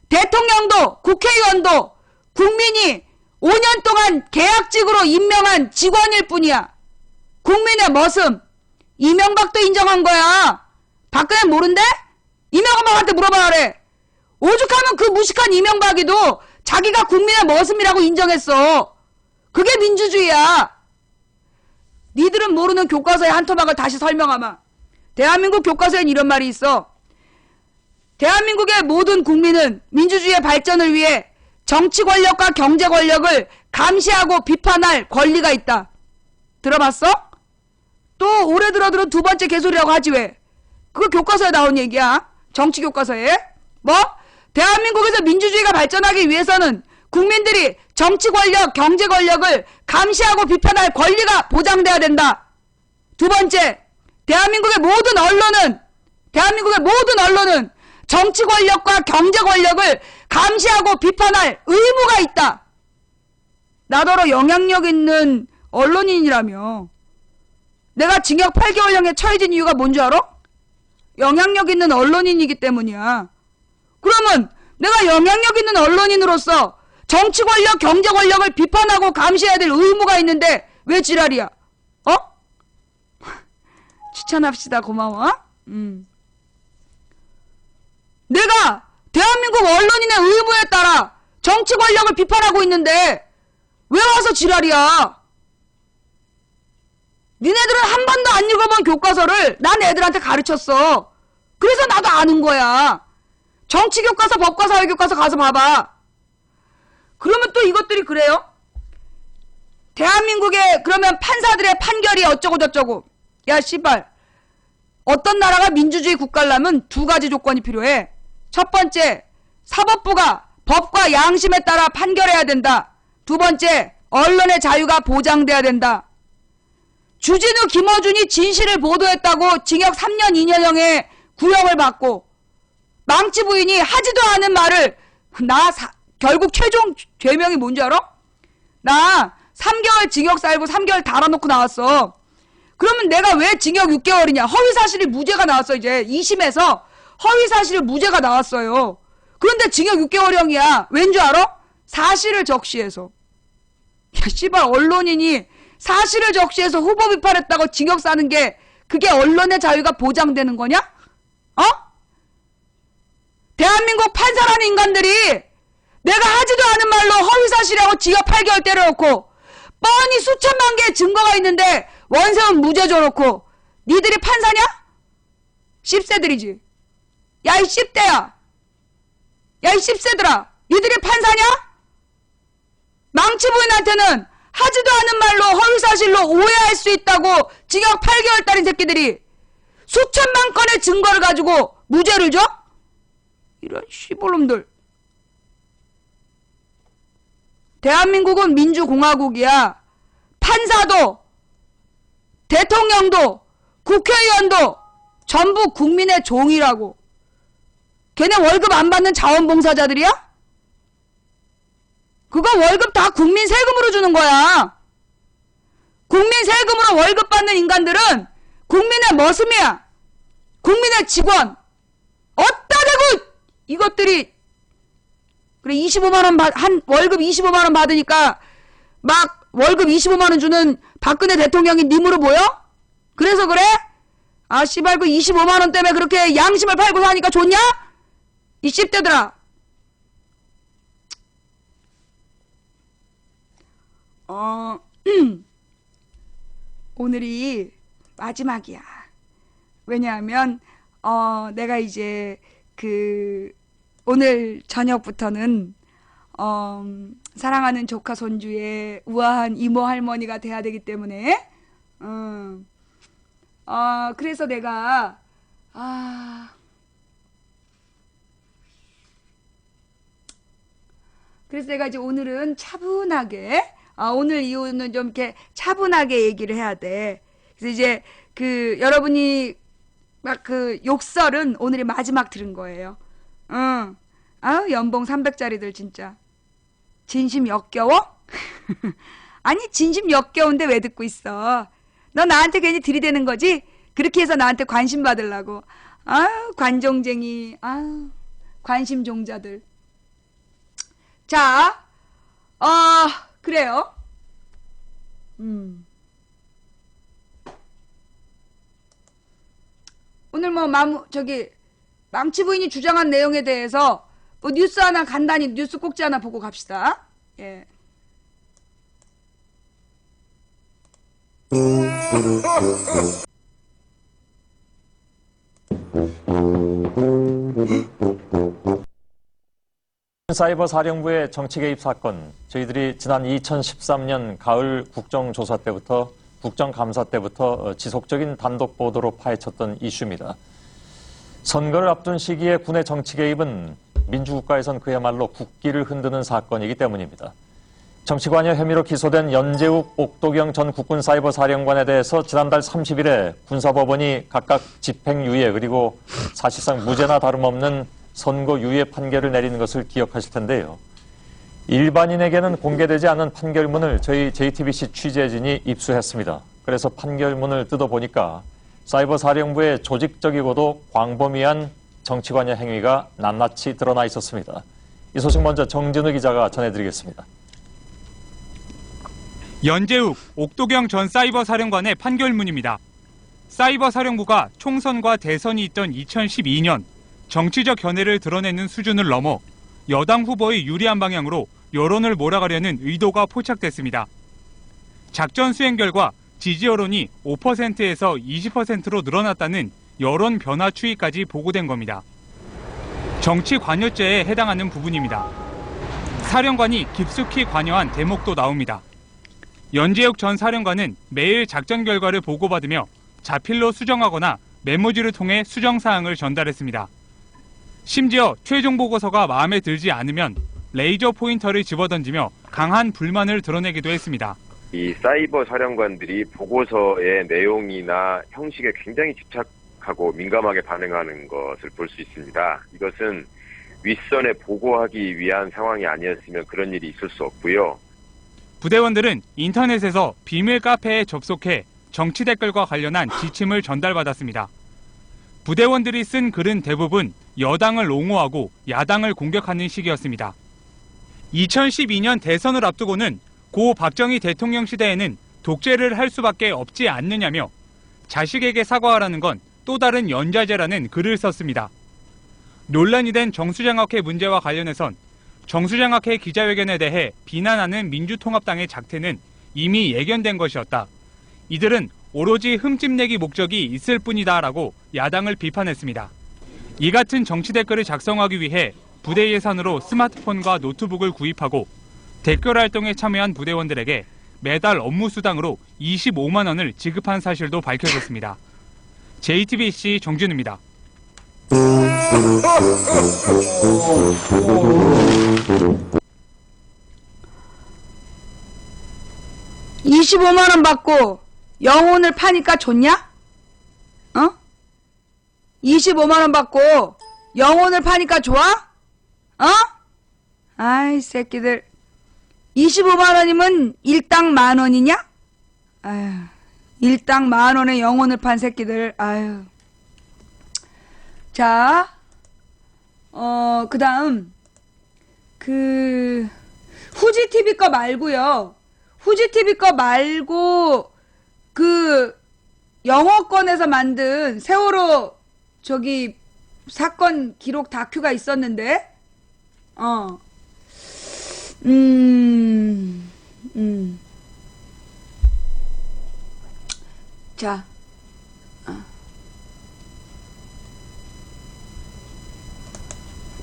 대통령도 국회의원도 국민이 5년 동안 계약직으로 임명한 직원일 뿐이야. 국민의 머슴. 이명박도 인정한 거야. 박근혜 모른대? 이명박한테 물어봐 그래. 오죽하면 그 무식한 이명박이도 자기가 국민의 머슴이라고 인정했어. 그게 민주주의야. 니들은 모르는 교과서의 한 토막을 다시 설명하마. 대한민국 교과서엔 이런 말이 있어. 대한민국의 모든 국민은 민주주의의 발전을 위해 정치 권력과 경제 권력을 감시하고 비판할 권리가 있다. 들어봤어? 또 올해 들어들은 두 번째 개소리라고 하지 왜? 그거 교과서에 나온 얘기야. 정치 교과서에. 뭐? 대한민국에서 민주주의가 발전하기 위해서는 국민들이 정치 권력, 경제 권력을 감시하고 비판할 권리가 보장돼야 된다. 두 번째, 대한민국의 모든 언론은 정치 권력과 경제 권력을 감시하고 비판할 의무가 있다. 나더러 영향력 있는 언론인이라며. 내가 징역 8개월형에 처해진 이유가 뭔지 알아? 영향력 있는 언론인이기 때문이야. 그러면 내가 영향력 있는 언론인으로서 정치 권력, 경제 권력을 비판하고 감시해야 될 의무가 있는데 왜 지랄이야? 어? 추천합시다. 고마워. 내가 대한민국 언론인의 의무에 따라 정치 권력을 비판하고 있는데 왜 와서 지랄이야? 니네들은 한 번도 안 읽어본 교과서를 난 애들한테 가르쳤어. 그래서 나도 아는 거야. 정치 교과서, 법과 사회 교과서 가서 봐봐. 그러면 또 이것들이 그래요? 대한민국의 그러면 판사들의 판결이 어쩌고 저쩌고. 야 씨발. 어떤 나라가 민주주의 국가라면 두 가지 조건이 필요해. 첫 번째, 사법부가 법과 양심에 따라 판결해야 된다. 두 번째, 언론의 자유가 보장돼야 된다. 주진우, 김어준이 진실을 보도했다고 징역 3년 2년형의 구형을 받고 망치 부인이 하지도 않은 말을 결국 최종 죄명이 뭔지 알아? 나 3개월 징역 살고 3개월 달아놓고 나왔어. 그러면 내가 왜 징역 6개월이냐? 허위사실이 무죄가 나왔어. 이제 2심에서 허위사실 무죄가 나왔어요. 그런데 징역 6개월형이야. 왠 줄 알아? 사실을 적시해서. 야 씨발, 언론인이 사실을 적시해서 후보 비판했다고 징역 사는 게 그게 언론의 자유가 보장되는 거냐? 어? 대한민국 판사라는 인간들이 내가 하지도 않은 말로 허위사실이라고 징역 8개월 때려놓고 뻔히 수천만 개의 증거가 있는데 원세훈 무죄 줘놓고 니들이 판사냐? 씹새들이지. 야 이 씹대야. 야 이 씹새들아. 니들이 판사냐? 망치 부인한테는 하지도 않은 말로 허위사실로 오해할 수 있다고 징역 8개월달인 새끼들이 수천만 건의 증거를 가지고 무죄를 줘? 이런 씨볼놈들. 대한민국은 민주공화국이야. 판사도 대통령도 국회의원도 전부 국민의 종이라고. 걔네 월급 안 받는 자원봉사자들이야? 그거 월급 다 국민 세금으로 주는 거야. 국민 세금으로 월급 받는 인간들은 국민의 머슴이야. 국민의 직원. 어따 대고 이것들이 그래 25만원 월급 25만원 받으니까 막 월급 25만원 주는 박근혜 대통령이 님으로 보여? 그래서 그래? 아 씨발 그 25만원 때문에 그렇게 양심을 팔고 사니까 좋냐? 이 씹대들아. 오늘이 마지막이야. 왜냐하면 내가 이제 오늘 저녁부터는 사랑하는 조카 손주의 우아한 이모 할머니가 돼야 되기 때문에 그래서 내가 이제 오늘은 차분하게 오늘 이후는 좀 이렇게 차분하게 얘기를 해야 돼. 그래서 이제 여러분이 막 욕설은 오늘이 마지막 들은 거예요. 연봉 300짜리들 진짜. 진심 역겨워? 아니 진심 역겨운데 왜 듣고 있어? 너 나한테 괜히 들이대는 거지? 그렇게 해서 나한테 관심 받으려고. 관종쟁이. 관심종자들. 자, 그래요. 오늘 뭐 망치 부인이 주장한 내용에 대해서 뭐 뉴스 하나 간단히 뉴스 꼭지 하나 보고 갑시다. 예. 사이버사령부의 정치 개입 사건, 저희들이 지난 2013년 가을 국정조사 때부터 국정감사 때부터 지속적인 단독 보도로 파헤쳤던 이슈입니다. 선거를 앞둔 시기에 군의 정치 개입은 민주국가에선 그야말로 국기를 흔드는 사건이기 때문입니다. 정치관여 혐의로 기소된 연재욱 옥도경 전 국군사이버사령관에 대해서 지난달 30일에 군사법원이 각각 집행유예 그리고 사실상 무죄나 다름없는 선고유예 판결을 내리는 것을 기억하실 텐데요. 일반인에게는 공개되지 않은 판결문을 저희 JTBC 취재진이 입수했습니다. 그래서 판결문을 뜯어보니까 사이버사령부의 조직적이고도 광범위한 정치관여 행위가 낱낱이 드러나 있었습니다. 이 소식 먼저 정진우 기자가 전해드리겠습니다. 연재욱, 옥도경 전 사이버사령관의 판결문입니다. 사이버사령부가 총선과 대선이 있던 2012년 정치적 견해를 드러내는 수준을 넘어 여당 후보의 유리한 방향으로 여론을 몰아가려는 의도가 포착됐습니다. 작전 수행 결과 지지 여론이 5%에서 20%로 늘어났다는 여론 변화 추이까지 보고된 겁니다. 정치 관여죄에 해당하는 부분입니다. 사령관이 깊숙이 관여한 대목도 나옵니다. 연재욱 전 사령관은 매일 작전 결과를 보고받으며 자필로 수정하거나 메모지를 통해 수정 사항을 전달했습니다. 심지어 최종 보고서가 마음에 들지 않으면 레이저 포인터를 집어던지며 강한 불만을 드러내기도 했습니다. 이 사이버 사령관들이 보고서의 내용이나 형식에 굉장히 집착하고 민감하게 반응하는 것을 볼 수 있습니다. 이것은 윗선에 보고하기 위한 상황이 아니었으면 그런 일이 있을 수 없고요. 부대원들은 인터넷에서 비밀 카페에 접속해 정치 댓글과 관련한 지침을 전달받았습니다. 부대원들이 쓴 글은 대부분 여당을 옹호하고 야당을 공격하는 식이었습니다. 2012년 대선을 앞두고는 고 박정희 대통령 시대에는 독재를 할 수밖에 없지 않느냐며 자식에게 사과하라는 건 또 다른 연좌제라는 글을 썼습니다. 논란이 된 정수장학회 문제와 관련해선 정수장학회 기자회견에 대해 비난하는 민주통합당의 작태는 이미 예견된 것이었다. 이들은 오로지 흠집내기 목적이 있을 뿐이다라고 야당을 비판했습니다. 이 같은 정치 댓글을 작성하기 위해 부대 예산으로 스마트폰과 노트북을 구입하고 댓글 활동에 참여한 부대원들에게 매달 업무 수당으로 25만 원을 지급한 사실도 밝혀졌습니다. JTBC 정진우입니다. 25만 원 받고 영혼을 파니까 좋냐? 25만 원 받고 영혼을 파니까 좋아? 아이 새끼들. 25만 원이면 일당 만 원이냐? 아유, 일당 만 원에 영혼을 판 새끼들. 아유. 자, 그다음 후지 TV 거 말고요. 후지 TV 거 말고 영어권에서 만든 세월호 사건 기록 다큐가 있었는데, 자,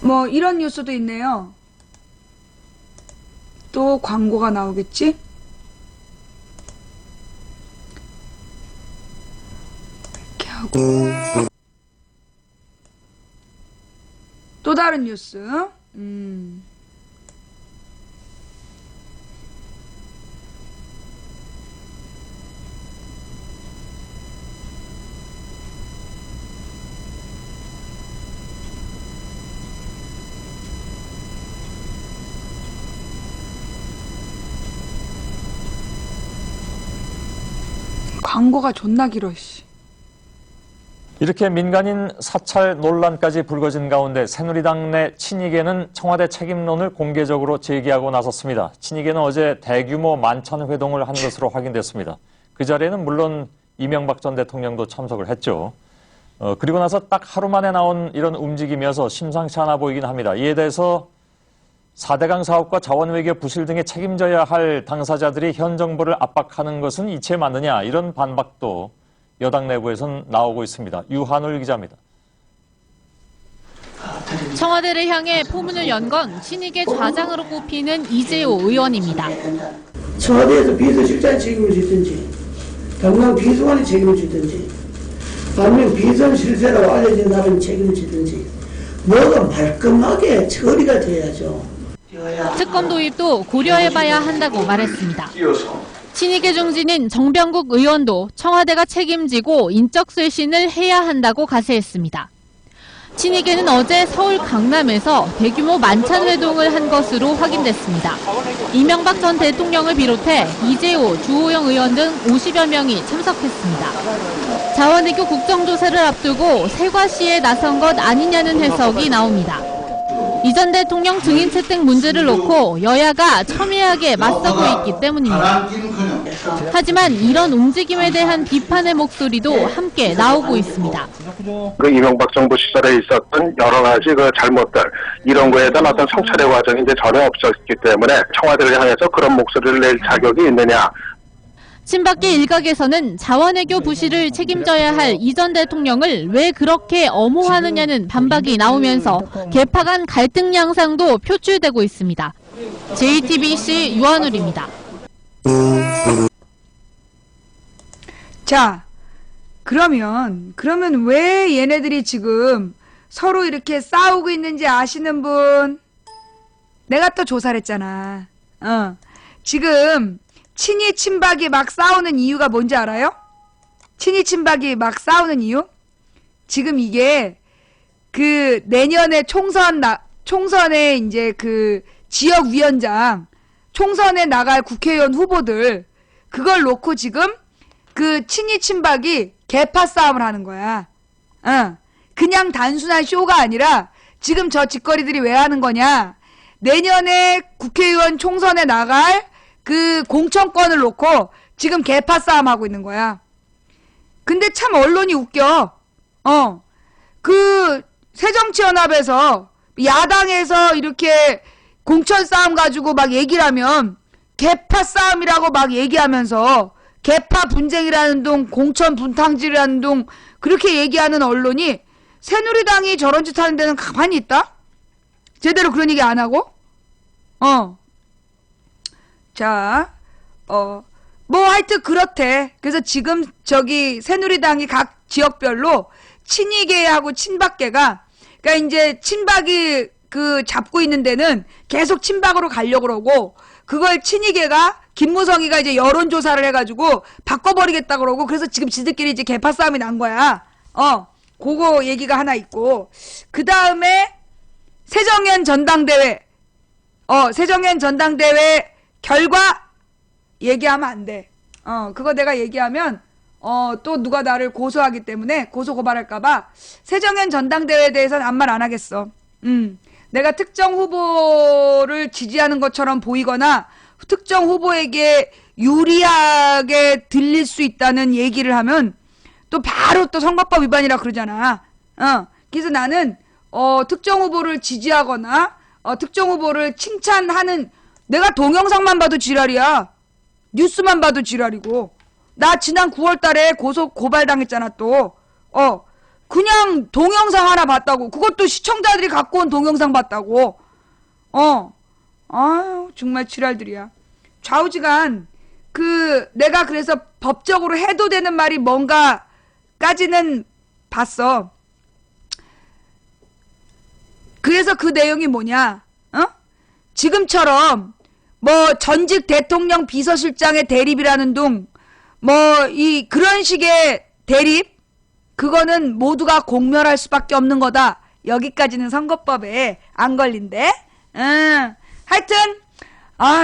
뭐 이런 뉴스도 있네요. 또 광고가 나오겠지? 이렇게 하고 또 다른 뉴스. 광고가 존나 길어, 씨. 이렇게 민간인 사찰 논란까지 불거진 가운데 새누리당 내 친이계는 청와대 책임론을 공개적으로 제기하고 나섰습니다. 친이계는 어제 대규모 만찬 회동을 한 것으로 확인됐습니다. 그 자리에는 물론 이명박 전 대통령도 참석을 했죠. 그리고 나서 딱 하루 만에 나온 이런 움직임이어서 심상치 않아 보이긴 합니다. 이에 대해서 4대강 사업과 자원외교 부실 등에 책임져야 할 당사자들이 현 정부를 압박하는 것은 이치에 맞느냐, 이런 반박도 여당 내부에선 나오고 있습니다. 유한울 기자입니다. 청와대를 향해 포문을 연 건 친이계 좌장으로 꼽히는 이재호 의원입니다. 청와대에서 비서실장이 책임을 지든지 당장 비서관이 책임을 지든지 반면 비선 실세라고 알려진 사람이 책임을 지든지 뭐가 말끔하게 처리가 돼야죠. 특검 도입도 고려해봐야 한다고 말했습니다. 친이계 중진인 정병국 의원도 청와대가 책임지고 인적 쇄신을 해야 한다고 가세했습니다. 친이계는 어제 서울 강남에서 대규모 만찬 회동을 한 것으로 확인됐습니다. 이명박 전 대통령을 비롯해 이재호, 주호영 의원 등 50여 명이 참석했습니다. 자원외교 국정조사를 앞두고 세과시에 나선 것 아니냐는 해석이 나옵니다. 이 전 대통령 증인 채택 문제를 놓고 여야가 첨예하게 맞서고 있기 때문입니다. 하지만 이런 움직임에 대한 비판의 목소리도 함께 나오고 있습니다. 그 이명박 정부 시절에 있었던 여러 가지 그 잘못들, 이런 거에 대한 어떤 성찰의 과정이 이제 전혀 없었기 때문에 청와대를 향해서 그런 목소리를 낼 자격이 있느냐. 친박계 일각에서는 자원외교 부실을 책임져야 할 이 전 대통령을 왜 그렇게 엄호하느냐는 반박이 나오면서 계파 간 갈등 양상도 표출되고 있습니다. JTBC 유한울입니다. 자, 그러면 왜 얘네들이 지금 서로 이렇게 싸우고 있는지 아시는 분? 내가 또 조사를 했잖아. 지금 친이 친박이 막 싸우는 이유가 뭔지 알아요? 친이 친박이 막 싸우는 이유? 지금 이게 그 내년에 총선에 이제 그 지역위원장 총선에 나갈 국회의원 후보들 그걸 놓고 지금 그 친이 친박이 개파 싸움을 하는 거야. 그냥 단순한 쇼가 아니라 지금 저 짓거리들이 왜 하는 거냐? 내년에 국회의원 총선에 나갈 그 공천권을 놓고 지금 개파 싸움 하고 있는 거야. 근데 참 언론이 웃겨. 그 새정치연합에서 야당에서 이렇게 공천 싸움 가지고 막 얘기를 하면 개파 싸움이라고 막 얘기하면서 개파 분쟁이라는 둥, 공천 분탕질이라는 둥 그렇게 얘기하는 언론이 새누리당이 저런 짓 하는 데는 가만히 있다? 제대로 그런 얘기 안 하고? 자, 뭐 하여튼 그렇대. 그래서 지금 저기 새누리당이 각 지역별로 친이계하고 친박계가 그러니까 이제 친박이 그 잡고 있는 데는 계속 친박으로 가려고 그러고 그걸 친이계가 김무성이가 이제 여론조사를 해가지고 바꿔버리겠다 그러고 그래서 지금 지들끼리 이제 개파 싸움이 난 거야. 그거 얘기가 하나 있고 그 다음에 새정연 전당대회 결과 얘기하면 안 돼. 그거 내가 얘기하면 또 누가 나를 고소하기 때문에 고소 고발할까봐 새정연 전당대회에 대해서는 아무 말 안 하겠어. 내가 특정 후보를 지지하는 것처럼 보이거나 특정 후보에게 유리하게 들릴 수 있다는 얘기를 하면 또 바로 또 선거법 위반이라 그러잖아. 그래서 나는 특정 후보를 지지하거나 특정 후보를 칭찬하는 내가 동영상만 봐도 지랄이야. 뉴스만 봐도 지랄이고. 나 지난 9월 달에 고발 당했잖아 또. 그냥 동영상 하나 봤다고. 그것도 시청자들이 갖고 온 동영상 봤다고. 아유 정말 지랄들이야. 좌우지간 내가 그래서 법적으로 해도 되는 말이 뭔가까지는 봤어. 그래서 그 내용이 뭐냐? 지금처럼 뭐 전직 대통령 비서실장의 대립이라는 둥 그런 식의 대립 그거는 모두가 공멸할 수밖에 없는 거다. 여기까지는 선거법에 안 걸린대. 하여튼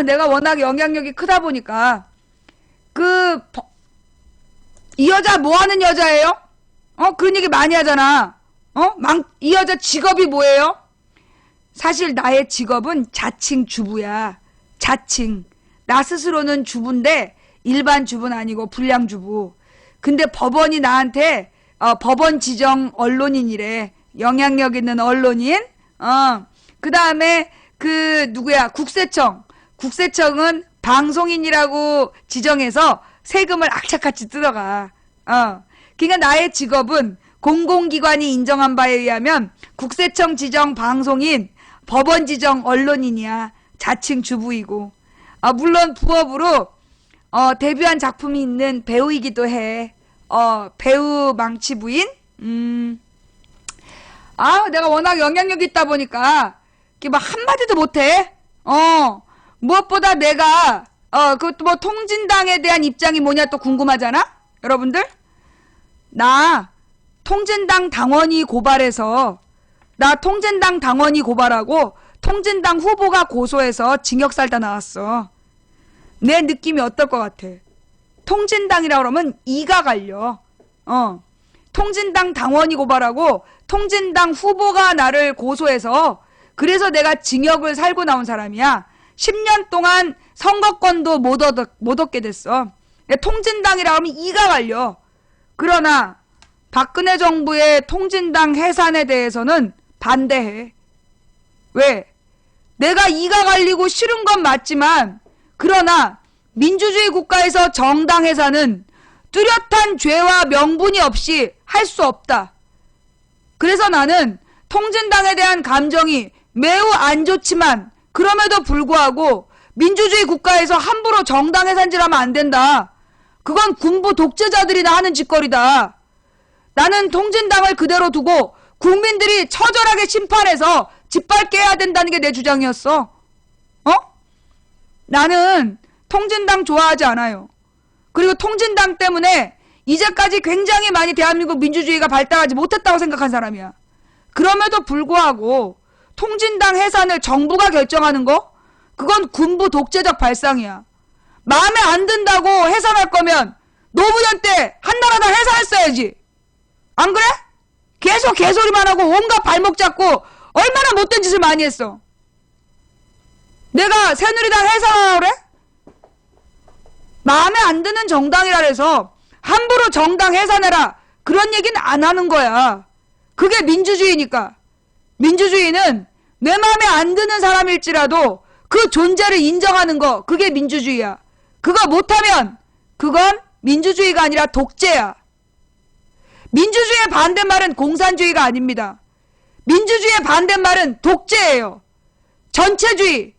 내가 워낙 영향력이 크다 보니까 이 여자 뭐 하는 여자예요? 그런 얘기 많이 하잖아. 이 여자 직업이 뭐예요? 사실 나의 직업은 자칭 주부야. 자칭. 나 스스로는 주부인데 일반 주부는 아니고 불량 주부. 근데 법원이 나한테 법원 지정 언론인이래. 영향력 있는 언론인. 그 다음에 누구야? 국세청은 방송인이라고 지정해서 세금을 악착같이 뜯어가. 그러니까 나의 직업은 공공기관이 인정한 바에 의하면 국세청 지정 방송인, 법원 지정 언론인이야. 자칭 주부이고. 물론 부업으로 데뷔한 작품이 있는 배우이기도 해. 배우 망치 부인? 내가 워낙 영향력이 있다 보니까 막 한마디도 못해. 무엇보다 내가 그것도 뭐 통진당에 대한 입장이 뭐냐 또 궁금하잖아? 여러분들? 나 통진당 당원이 고발하고 통진당 후보가 고소해서 징역 살다 나왔어. 내 느낌이 어떨 것 같아? 통진당이라 그러면 이가 갈려. 통진당 당원이 고발하고 통진당 후보가 나를 고소해서 그래서 내가 징역을 살고 나온 사람이야. 10년 동안 선거권도 못 얻게 됐어. 통진당이라 하면 이가 갈려. 그러나 박근혜 정부의 통진당 해산에 대해서는 반대해. 왜? 내가 이가 갈리고 싫은 건 맞지만 그러나 민주주의 국가에서 정당 해산은 뚜렷한 죄와 명분이 없이 할 수 없다. 그래서 나는 통진당에 대한 감정이 매우 안 좋지만 그럼에도 불구하고 민주주의 국가에서 함부로 정당 해산질하면 안 된다. 그건 군부 독재자들이나 하는 짓거리다. 나는 통진당을 그대로 두고 국민들이 처절하게 심판해서 짓밟게 해야 된다는 게 내 주장이었어. 나는 통진당 좋아하지 않아요. 그리고 통진당 때문에 이제까지 굉장히 많이 대한민국 민주주의가 발달하지 못했다고 생각한 사람이야. 그럼에도 불구하고 통진당 해산을 정부가 결정하는 거? 그건 군부 독재적 발상이야. 마음에 안 든다고 해산할 거면 노무현 때 한나라당 해산했어야지. 안 그래? 계속 개소리만 하고 온갖 발목 잡고 얼마나 못된 짓을 많이 했어. 내가 새누리당 해산하라 그래? 마음에 안 드는 정당이라 해서 함부로 정당 해산해라 그런 얘기는 안 하는 거야. 그게 민주주의니까. 민주주의는 내 마음에 안 드는 사람일지라도 그 존재를 인정하는 거, 그게 민주주의야. 그거 못하면 그건 민주주의가 아니라 독재야. 민주주의의 반대말은 공산주의가 아닙니다. 민주주의의 반대말은 독재예요. 전체주의.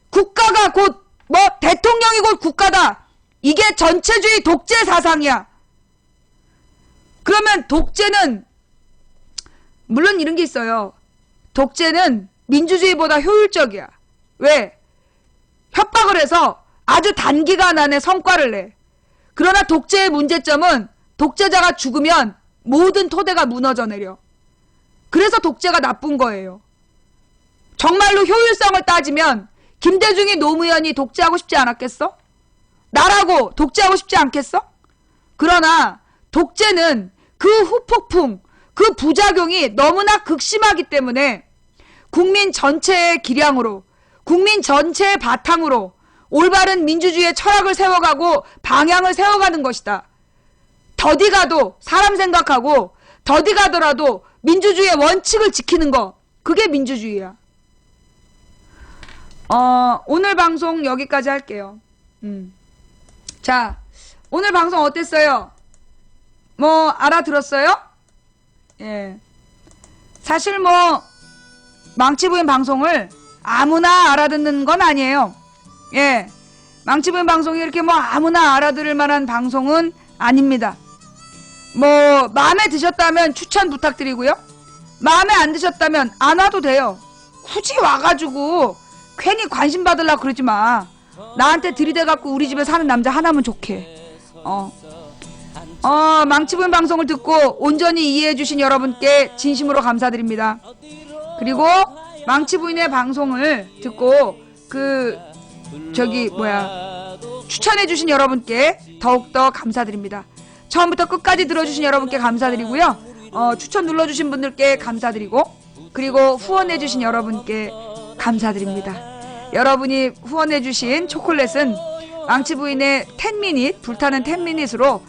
국가가 곧 대통령이 곧 국가다. 이게 전체주의 독재 사상이야. 그러면 독재는 물론 이런 게 있어요. 독재는 민주주의보다 효율적이야. 왜? 협박을 해서 아주 단기간 안에 성과를 내. 그러나 독재의 문제점은 독재자가 죽으면 모든 토대가 무너져 내려. 그래서 독재가 나쁜 거예요. 정말로 효율성을 따지면 김대중이 노무현이 독재하고 싶지 않았겠어? 나라고 독재하고 싶지 않겠어? 그러나 독재는 그 후폭풍, 그 부작용이 너무나 극심하기 때문에 국민 전체의 기량으로, 국민 전체의 바탕으로 올바른 민주주의의 철학을 세워가고 방향을 세워가는 것이다. 더디 가도 사람 생각하고 더디 가더라도 민주주의의 원칙을 지키는 거, 그게 민주주의야. 오늘 방송 여기까지 할게요. 자, 오늘 방송 어땠어요? 뭐 알아들었어요? 예. 사실 뭐 망치부인 방송을 아무나 알아듣는 건 아니에요. 예. 망치부인 방송이 이렇게 뭐 아무나 알아들을 만한 방송은 아닙니다. 뭐 마음에 드셨다면 추천 부탁드리고요. 마음에 안 드셨다면 안 와도 돼요. 굳이 와가지고 괜히 관심 받으려고 그러지 마. 나한테 들이대갖고 우리 집에 사는 남자 하나면 좋게. 망치부인 방송을 듣고 온전히 이해해주신 여러분께 진심으로 감사드립니다. 그리고 망치부인의 방송을 듣고 추천해주신 여러분께 더욱더 감사드립니다. 처음부터 끝까지 들어주신 여러분께 감사드리고요. 추천 눌러주신 분들께 감사드리고, 그리고 후원해주신 여러분께 감사드립니다. 여러분이 후원해주신 초콜릿은 망치부인의 10미닛, 불타는 10미닛으로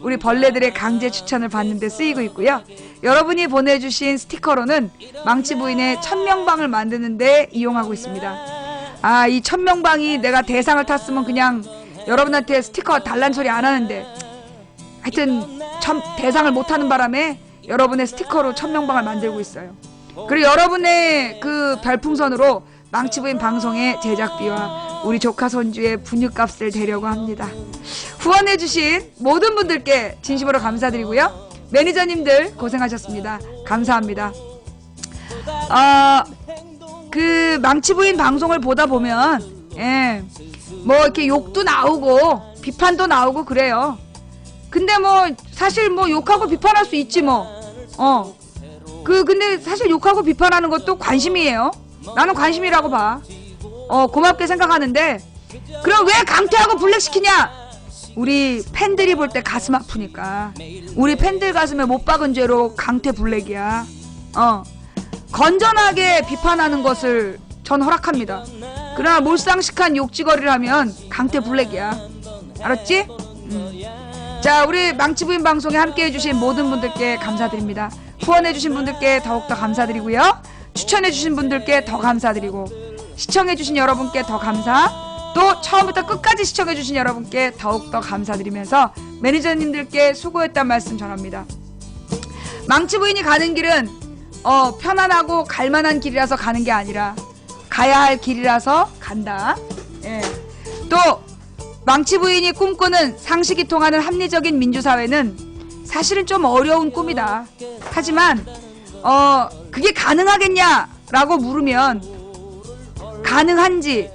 우리 벌레들의 강제 추천을 받는 데 쓰이고 있고요. 여러분이 보내주신 스티커로는 망치부인의 1000명방을 만드는 데 이용하고 있습니다. 이 1000명방이 내가 대상을 탔으면 그냥 여러분한테 스티커 달란 소리 안 하는데, 하여튼 대상을 못하는 바람에 여러분의 스티커로 1000명방을 만들고 있어요. 그리고 여러분의 그 별풍선으로 망치부인 방송의 제작비와 우리 조카 손주의 분유값을 대려고 합니다. 후원해주신 모든 분들께 진심으로 감사드리고요. 매니저님들 고생하셨습니다. 감사합니다. 그 망치부인 방송을 보다 보면 뭐 이렇게 욕도 나오고 비판도 나오고 그래요. 근데 뭐 사실 뭐 욕하고 비판할 수 있지 뭐. 근데 사실 욕하고 비판하는 것도 관심이에요. 나는 관심이라고 봐. 고맙게 생각하는데, 그럼 왜 강퇴하고 블랙시키냐? 우리 팬들이 볼 때 가슴 아프니까. 우리 팬들 가슴에 못 박은 죄로 강퇴 블랙이야. 건전하게 비판하는 것을 전 허락합니다. 그러나 몰상식한 욕지거리를 하면 강퇴 블랙이야. 알았지? 자, 우리 망치부인 방송에 함께 해주신 모든 분들께 감사드립니다. 후원해주신 분들께 더욱더 감사드리고요. 추천해주신 분들께 더 감사드리고, 시청해주신 여러분께 더 감사, 또 처음부터 끝까지 시청해주신 여러분께 더욱더 감사드리면서 매니저님들께 수고했단 말씀 전합니다. 망치부인이 가는 길은 편안하고 갈만한 길이라서 가는 게 아니라 가야 할 길이라서 간다. 또 망치부인이 꿈꾸는 상식이 통하는 합리적인 민주사회는 사실은 좀 어려운 꿈이다. 하지만 그게 가능하겠냐라고 물으면 가능한지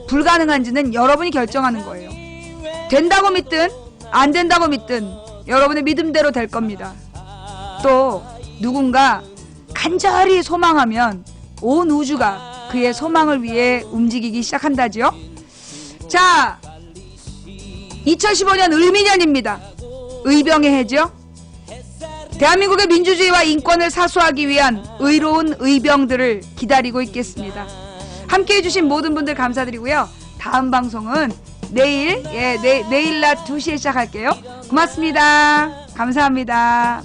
불가능한지는 여러분이 결정하는 거예요. 된다고 믿든 안 된다고 믿든 여러분의 믿음대로 될 겁니다. 또 누군가 간절히 소망하면 온 우주가 그의 소망을 위해 움직이기 시작한다지요. 자, 2015년 을미년입니다. 의병의 해죠. 대한민국의 민주주의와 인권을 사수하기 위한 의로운 의병들을 기다리고 있겠습니다. 함께해 주신 모든 분들 감사드리고요. 다음 방송은 내일 낮 2시에 시작할게요. 고맙습니다. 감사합니다.